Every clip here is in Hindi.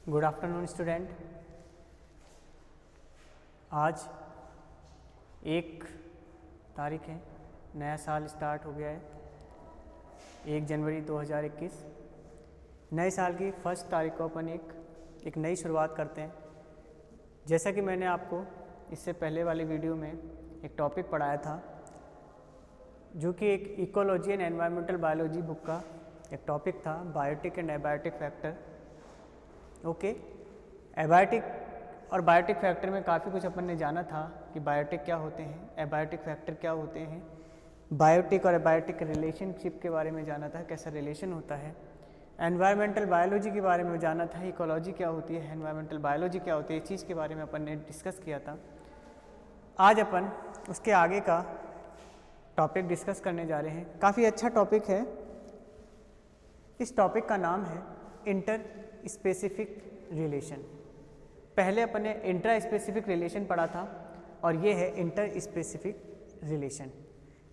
Good afternoon student. आज 1 तारीख है, नया साल स्टार्ट हो गया है। 1 जनवरी 2021 नए साल की फर्स्ट तारीख को अपन एक नई शुरुआत करते हैं। जैसा कि मैंने आपको इससे पहले वाली वीडियो में एक टॉपिक पढ़ाया था, जो कि एक ecology and environmental biology book का एक टॉपिक था, biotic and abiotic factor. Okay, abiotic और बायोटिक फैक्टर में काफ़ी कुछ अपन ने जाना था कि बायोटिक क्या होते हैं, एबायोटिक फैक्टर क्या होते हैं, बायोटिक और एबायोटिक रिलेशनशिप के बारे में जाना था, कैसा रिलेशन होता है। एनवायरमेंटल बायोलॉजी के बारे में जाना था, इकोलॉजी क्या होती है, एनवायरमेंटल बायोलॉजी क्या होती है, इस चीज़ के बारे में अपन ने डिस्कस किया था। आज अपन उसके आगे का टॉपिक डिस्कस करने जा रहे हैं। काफ़ी अच्छा टॉपिक है। इस टॉपिक का नाम है इंटर स्पेसिफिक रिलेशन। पहले अपन ने इंट्रा स्पेसिफिक रिलेशन पढ़ा था और ये है inter specific relation.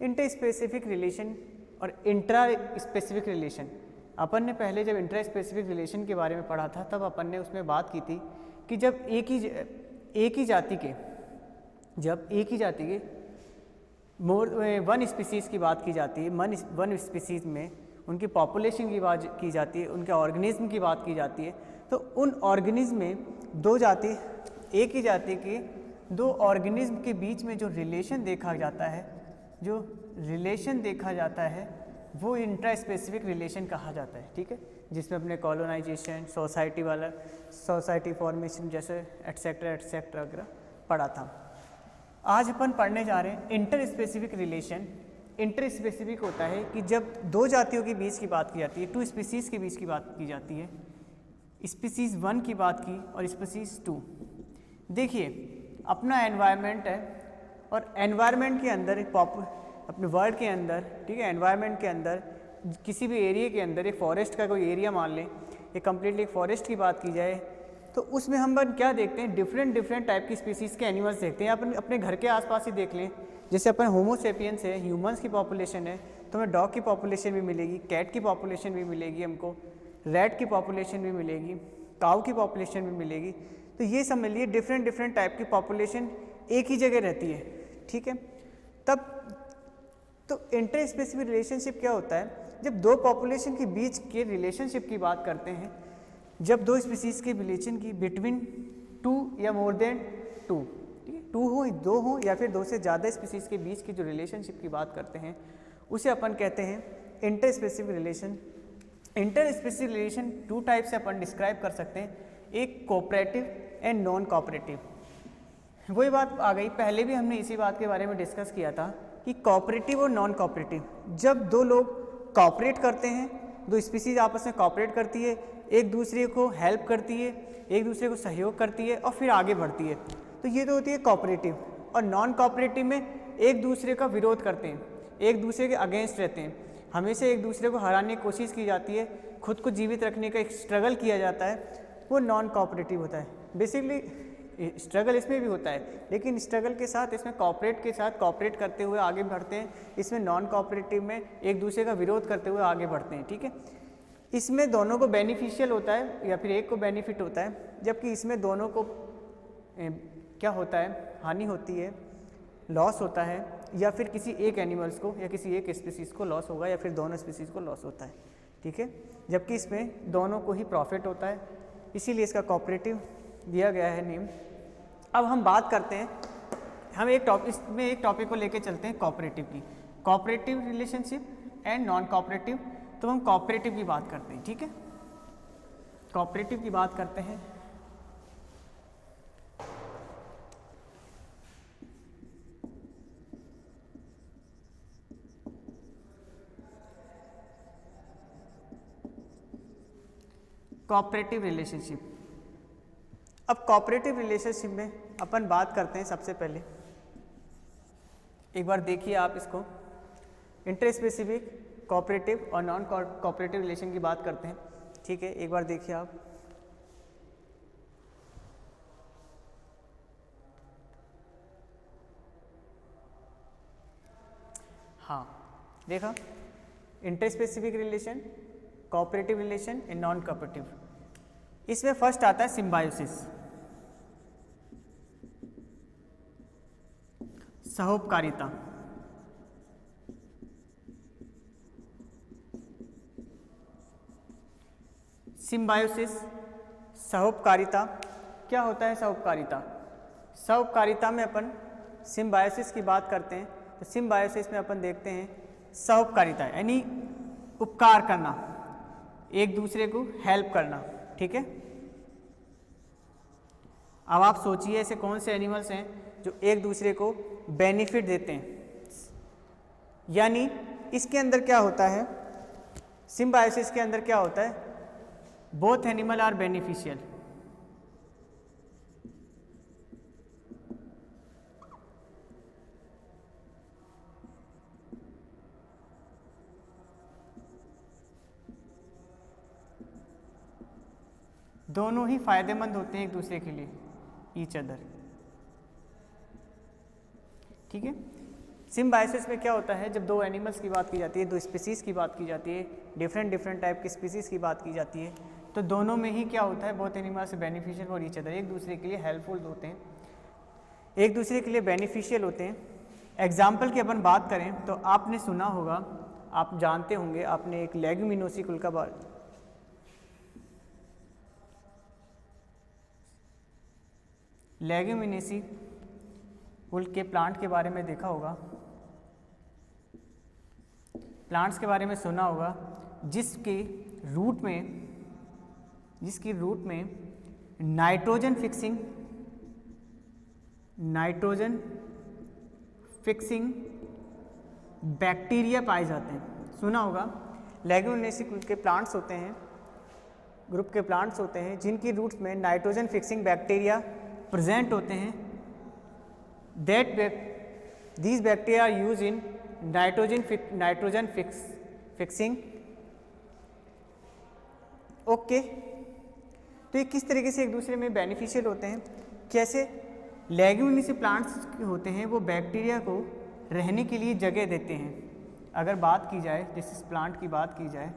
Inter specific relation और इंट्रा स्पेसिफिक रिलेशन, अपन ने पहले जब इंट्रा स्पेसिफिक रिलेशन के बारे में पढ़ा था तब अपन ने उसमें बात की थी कि जब एक ही जाति के वन स्पीसीज़ की बात की जाती है, वन स्पीसीज़ में उनकी पॉपुलेशन की बात की जाती है, उनके ऑर्गेनिज्म की बात की जाती है, तो उन ऑर्गेनिज्म में एक ही जाति के दो ऑर्गेनिज्म के बीच में जो रिलेशन देखा जाता है वो इंट्रा स्पेसिफिक रिलेशन कहा जाता है। ठीक है, जिसमें अपने कॉलोनाइजेशन, सोसाइटी फॉर्मेशन जैसे एटसेट्रा वगैरह पढ़ा था। आज अपन पढ़ने जा रहे हैं inter specific relation. Inter specific होता है कि जब दो जातियों के बीच की बात की जाती है, 2 स्पीसीज़ के बीच की बात की जाती है, स्पीसीज़ 1 की बात की और स्पीसीज़ 2। देखिए, अपना एनवायरनमेंट है और एनवायरनमेंट के अंदर अपने वर्ल्ड के अंदर, ठीक है, एनवायरनमेंट के अंदर किसी भी एरिया के अंदर एक फॉरेस्ट का कोई एरिया मान लें, एक कम्प्लीटली एक फॉरेस्ट की बात की जाए, तो उसमें हम क्या देखते हैं, डिफरेंट टाइप की स्पीसीज़ के एनिमल्स देखते हैं। अपन अपने घर के आसपास ही देख लें, जैसे अपन होमो सेपियंस है, ह्यूमंस की पॉपुलेशन है, तो हमें डॉग की पॉपुलेशन भी मिलेगी, कैट की पॉपुलेशन भी मिलेगी, हमको रैट की पॉपुलेशन भी मिलेगी, काऊ की पॉपुलेशन भी मिलेगी। तो ये समझ लिए डिफरेंट टाइप की पॉपुलेशन एक ही जगह रहती है। ठीक है, तब तो इंटर स्पेसिफिक रिलेशनशिप क्या होता है, जब दो पॉपुलेशन के बीच के रिलेशनशिप की बात करते हैं, जब दो स्पीसीज़ के रिलेशन की बिटवीन 2 या मोर देन 2, ठीक है, 2 हो, 2 हो या फिर 2 से ज़्यादा स्पीसीज़ के बीच की जो रिलेशनशिप की बात करते हैं उसे अपन कहते हैं inter specific relation. Inter specific relation 2 type से अपन डिस्क्राइब कर सकते हैं, एक कोऑपरेटिव एंड नॉन कोऑपरेटिव। वही बात आ गई, पहले भी हमने इसी बात के बारे में डिस्कस किया था कि कोऑपरेटिव और नॉन कोऑपरेटिव, जब दो लोग कोऑपरेट करते हैं, दो स्पीसीज आपस में कोऑपरेट करती है, एक दूसरे को हेल्प करती है, एक दूसरे को सहयोग करती है और फिर आगे बढ़ती है, तो ये तो होती है कोऑपरेटिव। और नॉन कोऑपरेटिव में एक दूसरे का विरोध करते हैं, एक दूसरे के अगेंस्ट रहते हैं, हमेशा एक दूसरे को हराने की कोशिश की जाती है, खुद को जीवित रखने का एक स्ट्रगल किया जाता है, वो नॉन कोऑपरेटिव होता है। बेसिकली स्ट्रगल इसमें भी होता है, लेकिन स्ट्रगल के साथ इसमें कोऑपरेट करते हुए आगे बढ़ते हैं। इसमें नॉन कोऑपरेटिव में एक दूसरे का विरोध करते हुए आगे बढ़ते हैं। ठीक है, इसमें दोनों को बेनिफिशियल होता है या फिर एक को बेनिफिट होता है, जबकि इसमें दोनों को क्या होता है, हानि होती है, लॉस होता है, या फिर किसी एक एनिमल्स को या किसी एक स्पीसीज़ को लॉस होगा या फिर दोनों स्पीसीज़ को लॉस होता है। ठीक है, जबकि इसमें दोनों को ही प्रॉफिट होता है, इसीलिए इसका कोऑपरेटिव दिया गया है नेम। अब हम बात करते हैं, हम एक टॉपिक को लेके चलते हैं कोऑपरेटिव की, cooperative relationship and non cooperative. तो हम कोऑपरेटिव की बात करते हैं। ठीक है, कोऑपरेटिव की बात करते हैं। Cooperative relationship. अब कोऑपरेटिव रिलेशनशिप में अपन बात करते हैं, सबसे पहले एक बार देखिए आप इसको, इंटर स्पेसिफिक, कोऑपरेटिव और नॉन कोऑपरेटिव रिलेशन की बात करते हैं। ठीक है, एक बार देखिए आप, हाँ देखा, inter specific relation, cooperative relation and non cooperative. इसमें फर्स्ट आता है सिम्बायोसिस, सहोपकारिता। सिम्बायोसिस, सहोपकारिता। क्या होता है सहोपकारिता? सहोपकारिता में अपन सिम्बायोसिस की बात करते हैं तो सिम्बायोसिस में अपन देखते हैं सहोपकारिता यानी उपकार करना, एक दूसरे को हेल्प करना। ठीक है, अब आप सोचिए ऐसे कौन से एनिमल्स हैं जो एक दूसरे को बेनिफिट देते हैं। यानी इसके अंदर क्या होता है, सिम्बायोसिस के अंदर क्या होता है, बोथ एनिमल आर बेनिफिशियल। दोनों ही फायदेमंद होते हैं एक दूसरे के लिए, ईच अदर। ठीक है, सिम्बायोसिस में क्या होता है, जब दो एनिमल्स की बात की जाती है, दो स्पीसीज की बात की जाती है, डिफरेंट टाइप की स्पीसीज की बात की जाती है, तो दोनों में ही क्या होता है, बहुत एनिमल्स से बेनिफिशियल फॉर ईच अदर, एक दूसरे के लिए हेल्पफुल होते हैं, एक दूसरे के लिए बेनिफिशियल होते हैं। एग्जाम्पल की अपन बात करें तो आपने सुना होगा, आप जानते होंगे, आपने एक लेग्यूमिनोसी कुल का लेग्यूमिनेसी कुल के प्लांट के बारे में देखा होगा, प्लांट्स के बारे में सुना होगा, जिसकी रूट में नाइट्रोजन फिक्सिंग बैक्टीरिया पाए जाते हैं। सुना होगा, लेग्यूमिनेसी कुल के प्लांट्स होते हैं, ग्रुप के प्लांट्स होते हैं जिनकी रूट्स में नाइट्रोजन फिक्सिंग बैक्टीरिया प्रेजेंट होते हैं। these bacteria are used in nitrogen fixing। Okay, तो ये किस तरीके से एक दूसरे में बेनिफिशियल होते हैं, कैसे? लेग्यूमिनेसी प्लांट्स होते हैं वो बैक्टीरिया को रहने के लिए जगह देते हैं। अगर बात की जाए, जैसे इस प्लांट की बात की जाए,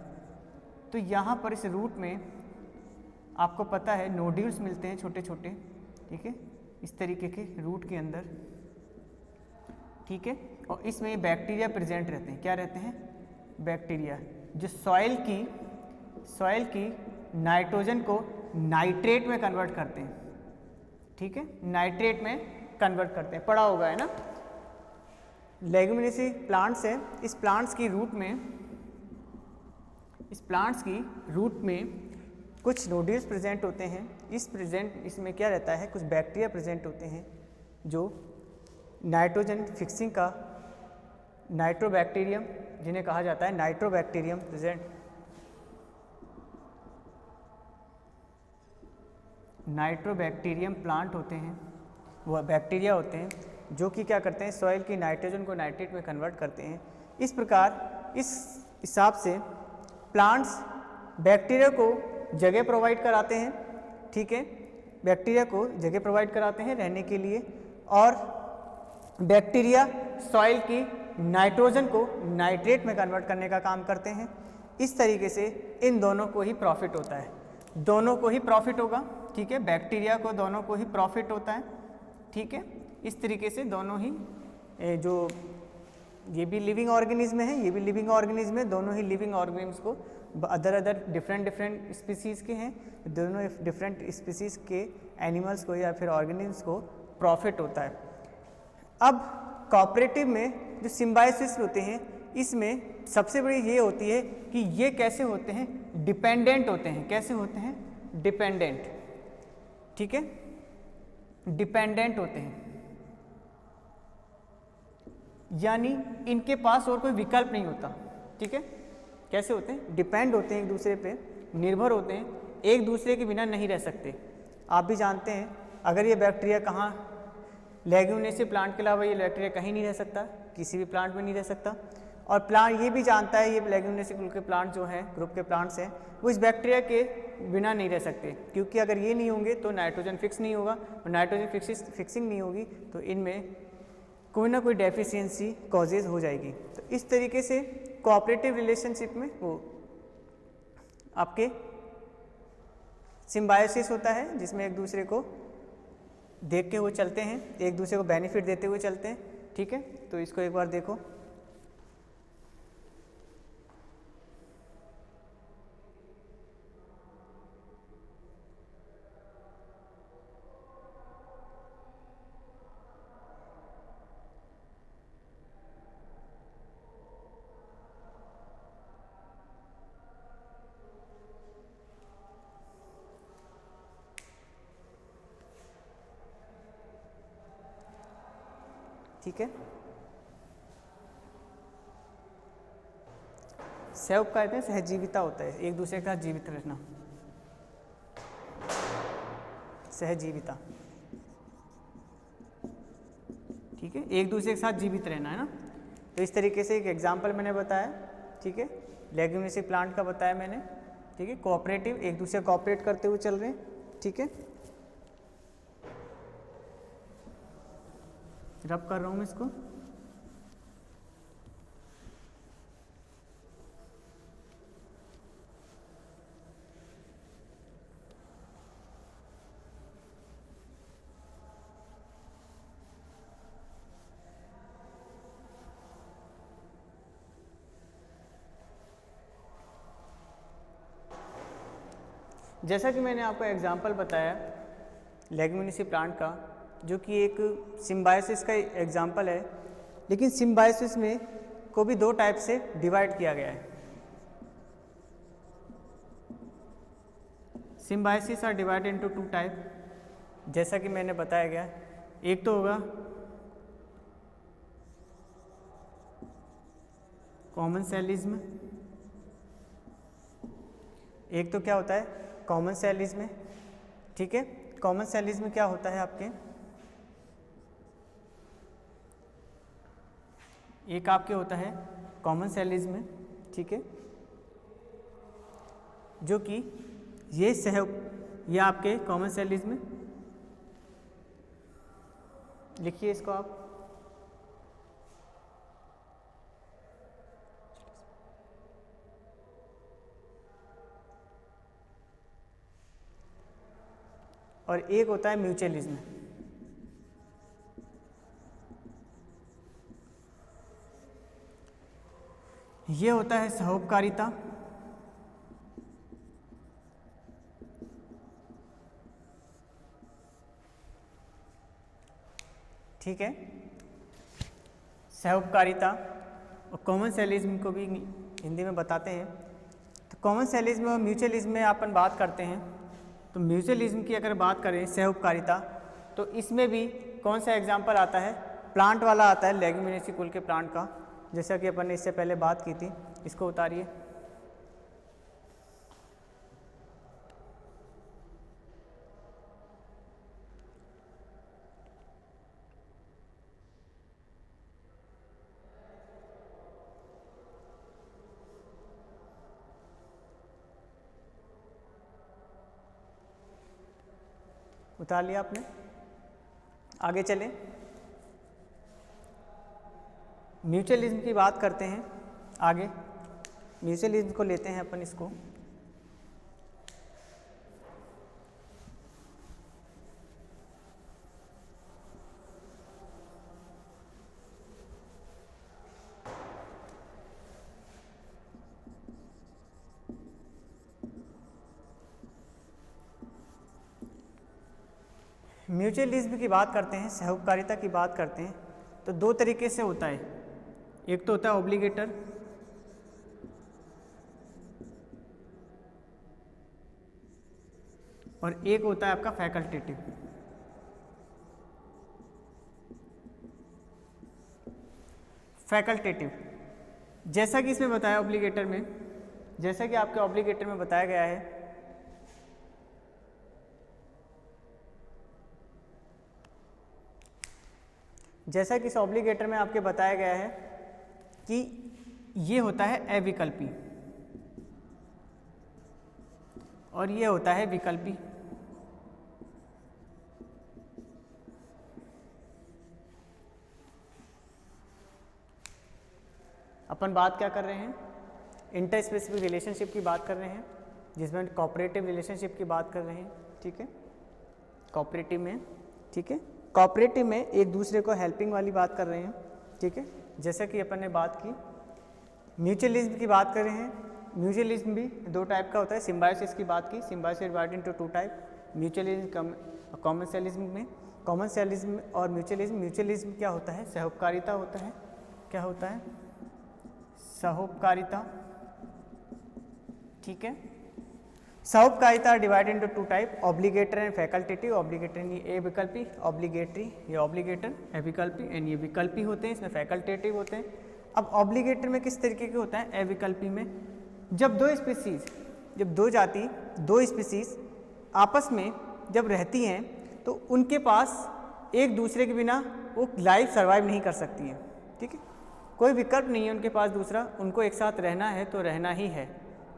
तो यहाँ पर इस रूट में आपको पता है नोड्यूल्स मिलते हैं छोटे छोटे। ठीक है, इस तरीके के रूट के अंदर। ठीक है, और इसमें बैक्टीरिया प्रेजेंट रहते हैं। क्या रहते हैं? बैक्टीरिया, जो सॉइल की नाइट्रोजन को नाइट्रेट में कन्वर्ट करते हैं। ठीक है, नाइट्रेट में कन्वर्ट करते हैं, पढ़ा होगा, है ना। लेग्यूमिनेसी प्लांट्स है, इस प्लांट्स की रूट में कुछ नोड्यूल्स प्रेजेंट होते हैं। इसमें क्या रहता है, कुछ बैक्टीरिया प्रेजेंट होते हैं जो नाइट्रोजन फिक्सिंग का नाइट्रोबैक्टीरियम, जिन्हें कहा जाता है नाइट्रोबैक्टीरियम प्रेजेंट। नाइट्रोबैक्टीरियम प्लांट होते हैं, वह बैक्टीरिया होते हैं जो कि क्या करते हैं, सॉइल की नाइट्रोजन को नाइट्रेट में कन्वर्ट करते हैं। इस प्रकार, इस हिसाब से प्लांट्स बैक्टीरिया को जगह प्रोवाइड कराते हैं। ठीक है, बैक्टीरिया को जगह प्रोवाइड कराते हैं रहने के लिए, और बैक्टीरिया सॉइल की नाइट्रोजन को नाइट्रेट में कन्वर्ट करने का काम करते हैं। इस तरीके से इन दोनों को ही प्रॉफिट होता है, दोनों को ही प्रॉफिट होगा। ठीक है, बैक्टीरिया को दोनों को ही प्रॉफिट होता है। ठीक है, इस तरीके से दोनों ही, जो ये भी लिविंग ऑर्गेनिज्म है, ये भी लिविंग ऑर्गेनिज्म है, दोनों ही लिविंग ऑर्गेनिज्म को अदर डिफरेंट स्पीसीज़ के हैं, दोनों डिफरेंट स्पीसीज़ के एनिमल्स को या फिर ऑर्गेनिज्म्स को प्रॉफिट होता है। अब कोऑपरेटिव में जो सिम्बायोसिस होते हैं, इसमें सबसे बड़ी ये होती है कि ये कैसे होते हैं, डिपेंडेंट होते हैं। कैसे होते हैं? डिपेंडेंट। ठीक है, डिपेंडेंट होते हैं, यानी इनके पास और कोई विकल्प नहीं होता। ठीक है, कैसे होते हैं? डिपेंड होते हैं, एक दूसरे पे निर्भर होते हैं, एक दूसरे के बिना नहीं रह सकते। आप भी जानते हैं, अगर ये बैक्टीरिया कहाँ, लेग्यूमिनेसी प्लांट के अलावा ये बैक्टीरिया कहीं नहीं रह सकता, किसी भी प्लांट में नहीं रह सकता। और प्लांट ये भी जानता है, ये लेग्यूमिनेसी कुल के प्लांट जो हैं, ग्रुप के प्लांट्स हैं, वो इस बैक्टीरिया के बिना नहीं रह सकते, क्योंकि अगर ये नहीं होंगे तो नाइट्रोजन फिक्स नहीं होगा, और नाइट्रोजन फिक्सिंग नहीं होगी तो इनमें कोई ना कोई डेफिशिएंसी कॉजेज हो जाएगी। तो इस तरीके से कोऑपरेटिव रिलेशनशिप में वो आपके सिम्बायोसिस होता है जिसमें एक दूसरे को देख के वो चलते हैं, एक दूसरे को बेनिफिट देते हुए चलते हैं, ठीक है। तो इसको एक बार देखो। ठीक है, सहयोग कहते हैं सहजीविता होता है, एक दूसरे के साथ जीवित रहना, सहजीविता, ठीक है, एक दूसरे के साथ जीवित रहना है ना। तो इस तरीके से एक एग्जांपल मैंने बताया, ठीक है, लेग्यूमिनेसी प्लांट का बताया मैंने, ठीक है, कोऑपरेटिव, एक दूसरे कोऑपरेट करते हुए चल रहे हैं, ठीक है। रब कर रहा हूँ मैं इसको। जैसा कि मैंने आपको एग्जांपल बताया लेग्यूमिनेसी प्लांट का, जो कि एक सिम्बायोसिस का एग्जांपल है, लेकिन सिम्बायोसिस में को भी दो टाइप से डिवाइड किया गया है। Symbiosis are divided into two type, जैसा कि मैंने बताया गया। एक तो होगा कॉमन सेलिज्म, एक तो क्या होता है कॉमन सेलिज्म, ठीक है। कॉमन सेलिज्म क्या होता है आपके, एक आपके होता है कॉमन सेलिज्म, ठीक है, जो कि ये सहयोग, ये आपके कॉमन सेलिज्म, लिखिए इसको आप, और एक होता है म्यूचुअलिज्म। ये होता है सहोपकारिता, ठीक है, सहोपकारिता, और कॉमन सेलिज्म को भी हिंदी में बताते हैं। तो कॉमन सेलिज्म और म्यूचुअलिज्म में अपन बात करते हैं। तो म्यूचुअलिज्म की अगर बात करें सहोपकारिता, तो इसमें भी कौन सा एग्जाम्पल आता है, प्लांट वाला आता है, लेग्यूमिनेसी कुल के प्लांट का, जैसा कि अपन ने इससे पहले बात की थी। इसको उतारिए। उतार लिया आपने, आगे चलें। म्यूचुअलिज्म की बात करते हैं आगे। म्यूचुअलिज्म को लेते हैं अपन इसको। म्यूचुअलिज्म की बात करते हैं, सहोपकारिता की बात करते हैं, तो दो तरीके से होता है। एक तो होता है ऑब्लिगेटर, और एक होता है आपका फैकल्टेटिव। फैकल्टेटिव, जैसा कि इसमें बताया ऑब्लिगेटर में, जैसा कि आपके ऑब्लिगेटर में बताया गया है, जैसा कि इस ऑब्लिगेटर में आपके बताया गया है कि ये होता है अविकल्पी और ये होता है विकल्पी। अपन बात क्या कर रहे हैं, इंटर स्पेसिफिक रिलेशनशिप की बात कर रहे हैं, जिसमें कोऑपरेटिव रिलेशनशिप की बात कर रहे हैं, ठीक है, कोऑपरेटिव में, ठीक है, कोऑपरेटिव में एक दूसरे को हेल्पिंग वाली बात कर रहे हैं, ठीक है, जैसा कि अपन ने बात की। म्यूचुअलिज्म की बात कर रहे हैं, म्यूचुअलिज्म भी दो टाइप का होता है, सिम्बायोसिस की बात की, symbiosis divide into two type, mutualism commercialism में, कॉमर्शियलिज्म और म्यूचुअलिज्म। म्यूचुअलिज्म क्या होता है, सहोपकारिता होता है, क्या होता है, सहोपकारिता, ठीक है। सहोपकारिता divide into two type, obligatory and facultative. Obligatory ये विकल्पी, ऑब्लिगेटरी ये ऑब्लिगेटर है विकल्पी, एंड ये विकल्पी होते हैं, इसमें फैकल्टेटिव होते हैं। अब ऑब्लिगेटर में किस तरीके के होता है, अविकल्पी में जब दो स्पीसीज, जब दो जाति, दो स्पीसीज आपस में जब रहती हैं तो उनके पास एक दूसरे के बिना वो लाइफ सर्वाइव नहीं कर सकती है, ठीक है, कोई विकल्प नहीं है उनके पास दूसरा, उनको एक साथ रहना है तो रहना ही है,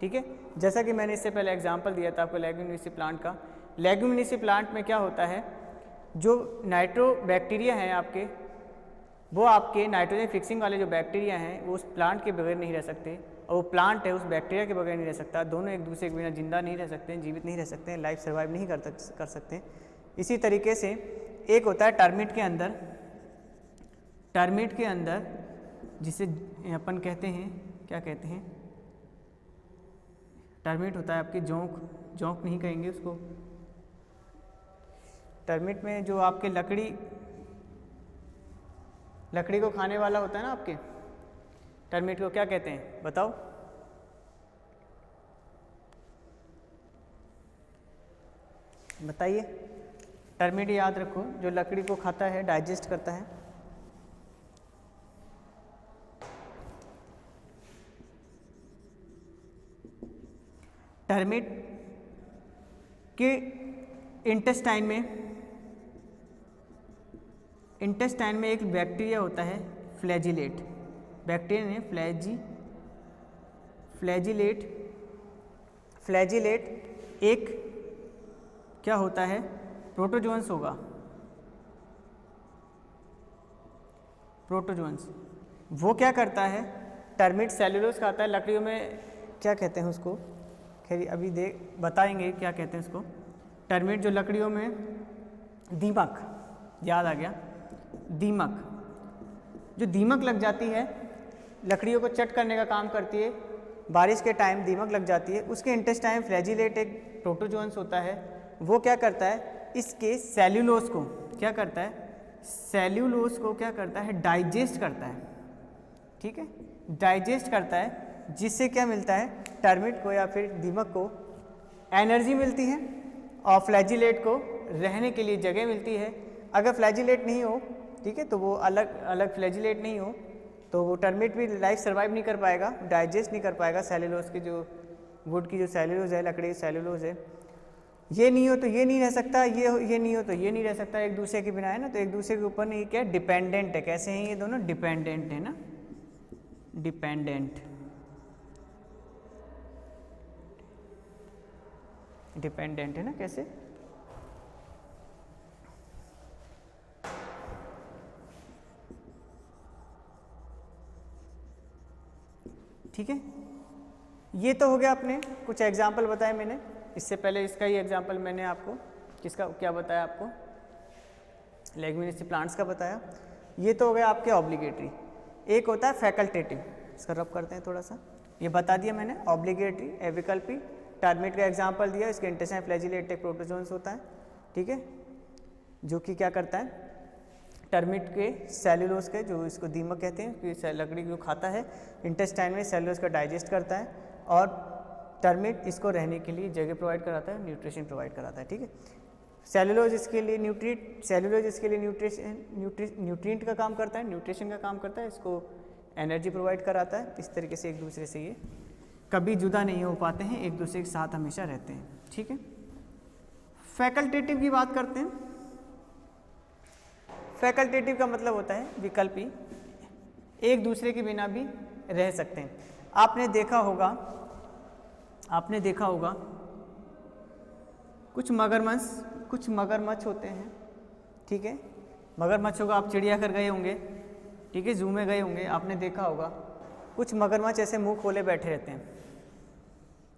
ठीक है। जैसा कि मैंने इससे पहले एग्जांपल दिया था आपको लेग्यूमिनेसी प्लांट का। लेग्यूमिनेसी प्लांट में क्या होता है, जो नाइट्रो बैक्टीरिया हैं आपके, वो आपके नाइट्रोजन फिक्सिंग वाले जो बैक्टीरिया हैं वो उस प्लांट के बगैर नहीं रह सकते, और वो प्लांट है उस बैक्टीरिया के बगैर नहीं रह सकता। दोनों एक दूसरे के बिना जिंदा नहीं रह सकते हैं, जीवित नहीं रह सकते हैं, लाइफ सर्वाइव नहीं कर सकते हैं। इसी तरीके से एक होता है टर्मिट के अंदर, टर्मिट के अंदर जिसे अपन कहते हैं, क्या कहते हैं, टर्मिट होता है आपकी जोंक, जोंक नहीं कहेंगे उसको, टर्मिट में जो आपके लकड़ी को खाने वाला होता है ना आपके, टर्मिट को क्या कहते हैं बताओ, बताइए। टर्मिट याद रखो, जो लकड़ी को खाता है, डाइजेस्ट करता है। टर्मिट के इंटेस्टाइन में एक बैक्टीरिया होता है फ्लैजिलेट, बैक्टीरिया ने फ्लैजिलेट एक क्या होता है, प्रोटोजोन्स होगा, प्रोटोजोन्स। वो क्या करता है, टर्मिट सेलुलोज खाता है, लकड़ियों में क्या कहते हैं उसको, खैर अभी बताएंगे क्या कहते हैं उसको। टर्मिट जो लकड़ियों में, दीमक, याद आ गया, दीमक, जो दीमक लग जाती है लकड़ियों को चट करने का काम करती है, बारिश के टाइम दीमक लग जाती है, उसके इंटेस्टाइन फ्लैजिलेट एक प्रोटोजोन्स होता है, वो क्या करता है, इसके सेल्यूलोज को क्या करता है, सेल्यूलोज को क्या करता है, डाइजेस्ट करता है, ठीक है, डाइजेस्ट करता है, जिससे क्या मिलता है, टर्मिट को या फिर दीमक को एनर्जी मिलती है और फ्लैजिलेट को रहने के लिए जगह मिलती है। अगर फ्लैजिलेट नहीं हो, ठीक है, तो वो अलग अलग फ्लैजिलेट नहीं हो तो वो टर्मिट भी लाइफ सर्वाइव नहीं कर पाएगा, डाइजेस्ट नहीं कर पाएगा। सेल्यूलोज की जो वुड की जो सेल्यूलोज है, लकड़ी की सेल्यूलोज है, ये नहीं हो तो ये नहीं रह सकता, ये नहीं हो तो ये नहीं रह सकता, एक दूसरे के बिना है ना, तो एक दूसरे के ऊपर नहीं, क्या डिपेंडेंट है। कैसे हैं ये दोनों, डिपेंडेंट है ना, डिपेंडेंट है ना, कैसे, ठीक है। ये तो हो गया, आपने कुछ एग्जाम्पल बताए मैंने, इससे पहले इसका ही एग्जाम्पल मैंने आपको किसका क्या बताया, आपको लेग्यूमिनेसी प्लांट्स का बताया। ये तो हो गया आपके ऑब्लिगेटरी। एक होता है फैकल्टेटिव, इसका रब करते हैं थोड़ा सा, ये बता दिया मैंने, ऑब्लिगेटरी, एविकल्पी, टर्मिट का एग्जाम्पल दिया, इसके इंटेस्टाइन फ्लैजिलेट एक प्रोटोजोन्स होता है, ठीक है, जो कि क्या करता है, टर्मिट के सेल्यूलोज के, जो इसको दीमक कहते हैं, कि लकड़ी को खाता है, इंटेस्टाइन में सेल्यूलोज का डाइजेस्ट करता है, और टर्मिट इसको रहने के लिए जगह प्रोवाइड कराता है, न्यूट्रिशन प्रोवाइड कराता है, ठीक है। सेल्यूलोज इसके लिए सेल्यूलोज इसके लिए न्यूट्रिएंट का काम करता है, न्यूट्रिशन का काम करता है, इसको एनर्जी प्रोवाइड कराता है। इस तरीके से एक दूसरे से ये कभी जुदा नहीं हो पाते हैं, एक दूसरे के साथ हमेशा रहते हैं, ठीक है। फैकल्टेटिव की बात करते हैं। फैकल्टेटिव का मतलब होता है विकल्पी, एक दूसरे के बिना भी रह सकते हैं। आपने देखा होगा कुछ मगरमच्छ होते हैं, ठीक है, मगरमच्छों को आप चिड़ियाघर गए होंगे, ठीक है, जू में गए होंगे, आपने देखा होगा कुछ मगरमच्छ ऐसे मुंह खोले बैठे रहते हैं,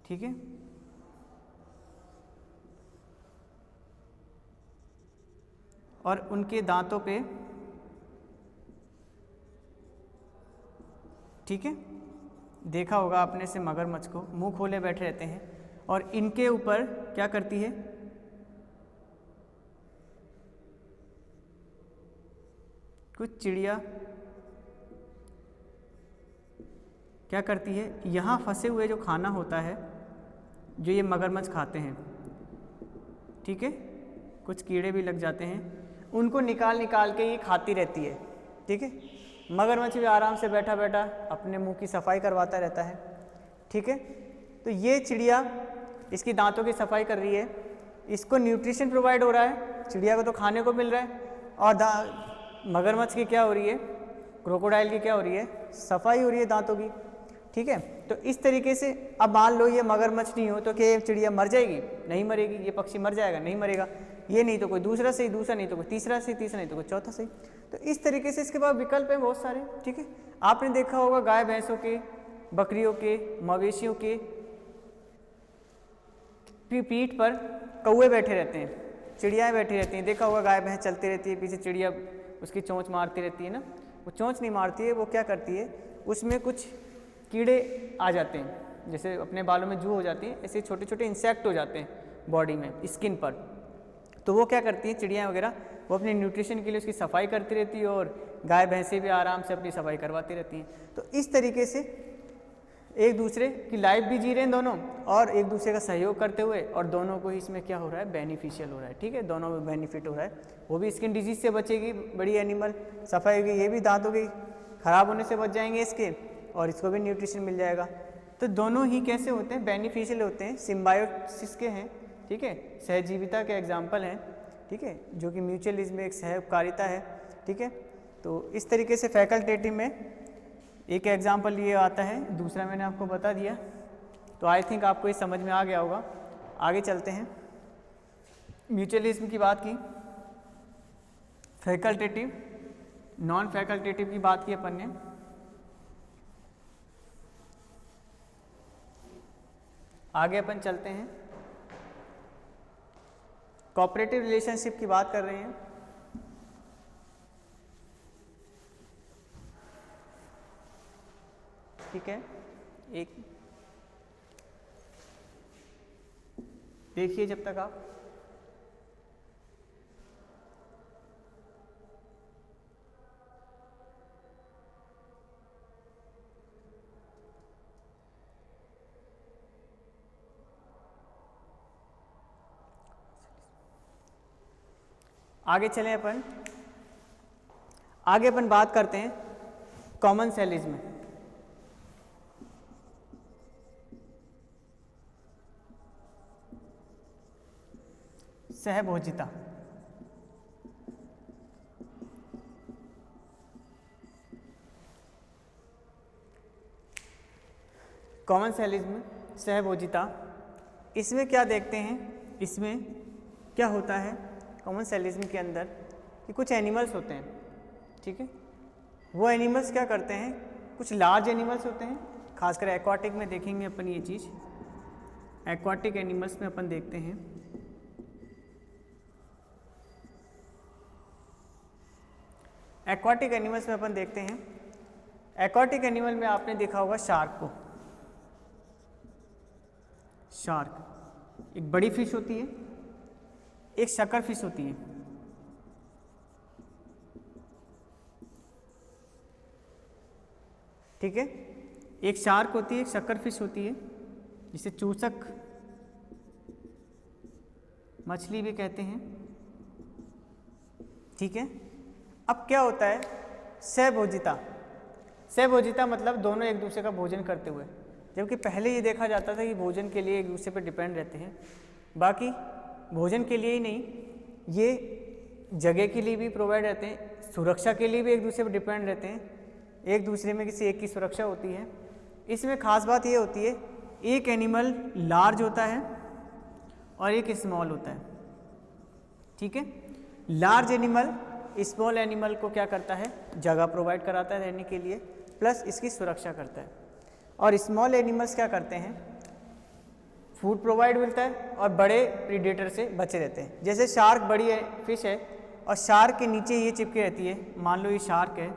ठीक है, और उनके दांतों पे, ठीक है, देखा होगा आपने से मगरमच्छ को मुंह खोले बैठे रहते हैं और इनके ऊपर क्या करती है, कुछ चिड़िया क्या करती है, यहाँ फंसे हुए जो खाना होता है जो ये मगरमच्छ खाते हैं, ठीक है, कुछ कीड़े भी लग जाते हैं, उनको निकाल निकाल के ये खाती रहती है, ठीक है। मगरमच्छ भी आराम से बैठा बैठा अपने मुंह की सफाई करवाता रहता है, ठीक है। तो ये चिड़िया इसकी दांतों की सफाई कर रही है, इसको न्यूट्रिशन प्रोवाइड हो रहा है, चिड़िया को तो खाने को मिल रहा है, और मगरमच्छ की क्या हो रही है, क्रोकोडाइल की क्या हो रही है, सफाई हो रही है दांतों की, ठीक है। तो इस तरीके से अब मान लो ये मगरमच्छ नहीं हो तो क्या ये चिड़िया मर जाएगी? नहीं मरेगी। ये पक्षी मर जाएगा? नहीं मरेगा। ये नहीं तो कोई दूसरा सही, दूसरा नहीं तो कोई तीसरा सही, तीसरा नहीं तो कोई चौथा सही। तो इस तरीके से इसके पास विकल्प हैं बहुत सारे, ठीक है। आपने देखा होगा गाय भैंसों के, बकरियों के, मवेशियों के पीठ पर कौवे बैठे रहते हैं, चिड़ियाएँ बैठी रहती हैं। देखा होगा गाय भैंस चलती रहती है, पीछे चिड़िया उसकी चोंच मारती रहती है ना। वो चोंच नहीं मारती है, वो क्या करती है, उसमें कुछ कीड़े आ जाते हैं, जैसे अपने बालों में जू हो जाती है, ऐसे छोटे छोटे इंसेक्ट हो जाते हैं बॉडी में, स्किन पर। तो वो क्या करती है चिड़िया वगैरह, वो अपने न्यूट्रिशन के लिए उसकी सफाई करती रहती है और गाय भैंसें भी आराम से अपनी सफाई करवाती रहती हैं। तो इस तरीके से एक दूसरे की लाइफ भी जी रहे हैं दोनों, और एक दूसरे का सहयोग करते हुए, और दोनों को इसमें क्या हो रहा है, बेनिफिशियल हो रहा है, ठीक है। दोनों में बेनिफिट हो रहा है। वो भी स्किन डिजीज से बचेगी, बड़ी एनिमल सफाई होगी, ये भी दांतों की खराब होने से बच जाएंगे इसके, और इसको भी न्यूट्रिशन मिल जाएगा। तो दोनों ही कैसे होते हैं, बेनिफिशियल होते हैं, सिम्बायोसिस के हैं, ठीक है, सहजीविता के एग्जाम्पल हैं, ठीक है, जो कि म्यूचुअलिज्म में एक सहकारिता है, ठीक है। तो इस तरीके से फैकल्टेटिव में एक एग्जाम्पल ये आता है, दूसरा मैंने आपको बता दिया। तो आई थिंक आपको ये समझ में आ गया होगा। आगे चलते हैं। म्यूचुअलिज्म की बात की, फैकल्टेटिव, नॉन फैकल्टेटिव की बात की अपन ने। आगे अपन चलते हैं, कोऑपरेटिव रिलेशनशिप की बात कर रहे हैं। ठीक है, एक देखिए जब तक आप आगे चलें। आगे अपन बात करते हैं कॉमनसेलिज्म। सहभोजिता। कॉमनसेलिज्म, सहभोजिता, इसमें क्या देखते हैं, इसमें क्या होता है कॉमनसेलिज्म के अंदर कि कुछ एनिमल्स होते हैं, ठीक है। वो एनिमल्स क्या करते हैं, कुछ लार्ज एनिमल्स होते हैं, खासकर एक्वाटिक में देखेंगे अपन ये चीज़। एक्वाटिक एनिमल्स में अपन देखते हैं एक्वाटिक एनिमल्स में अपन देखते हैं एक्वाटिक एनिमल में आपने देखा होगा शार्क को। शार्क एक बड़ी फिश होती है, एक शक्कर फिश होती है, ठीक है। एक शार्क होती है, एक शक्कर फिश होती है, जिसे चूसक मछली भी कहते हैं, ठीक है। अब क्या होता है, सहभोजिता। सहभोजिता मतलब दोनों एक दूसरे का भोजन करते हुए, जबकि पहले ये देखा जाता था कि भोजन के लिए एक दूसरे पर डिपेंड रहते हैं। बाकी भोजन के लिए ही नहीं, ये जगह के लिए भी प्रोवाइड रहते हैं, सुरक्षा के लिए भी एक दूसरे पर डिपेंड रहते हैं, एक दूसरे में किसी एक की सुरक्षा होती है। इसमें खास बात ये होती है, एक एनिमल लार्ज होता है और एक स्मॉल होता है, ठीक है। लार्ज एनिमल स्मॉल एनिमल को क्या करता है, जगह प्रोवाइड कराता है रहने के लिए, प्लस इसकी सुरक्षा करता है। और स्मॉल एनिमल्स क्या करते हैं, फूड प्रोवाइड मिलता है और बड़े प्रीडेटर से बचे रहते हैं। जैसे शार्क बड़ी फिश है, और शार्क के नीचे ये चिपकी रहती है। मान लो ये शार्क है,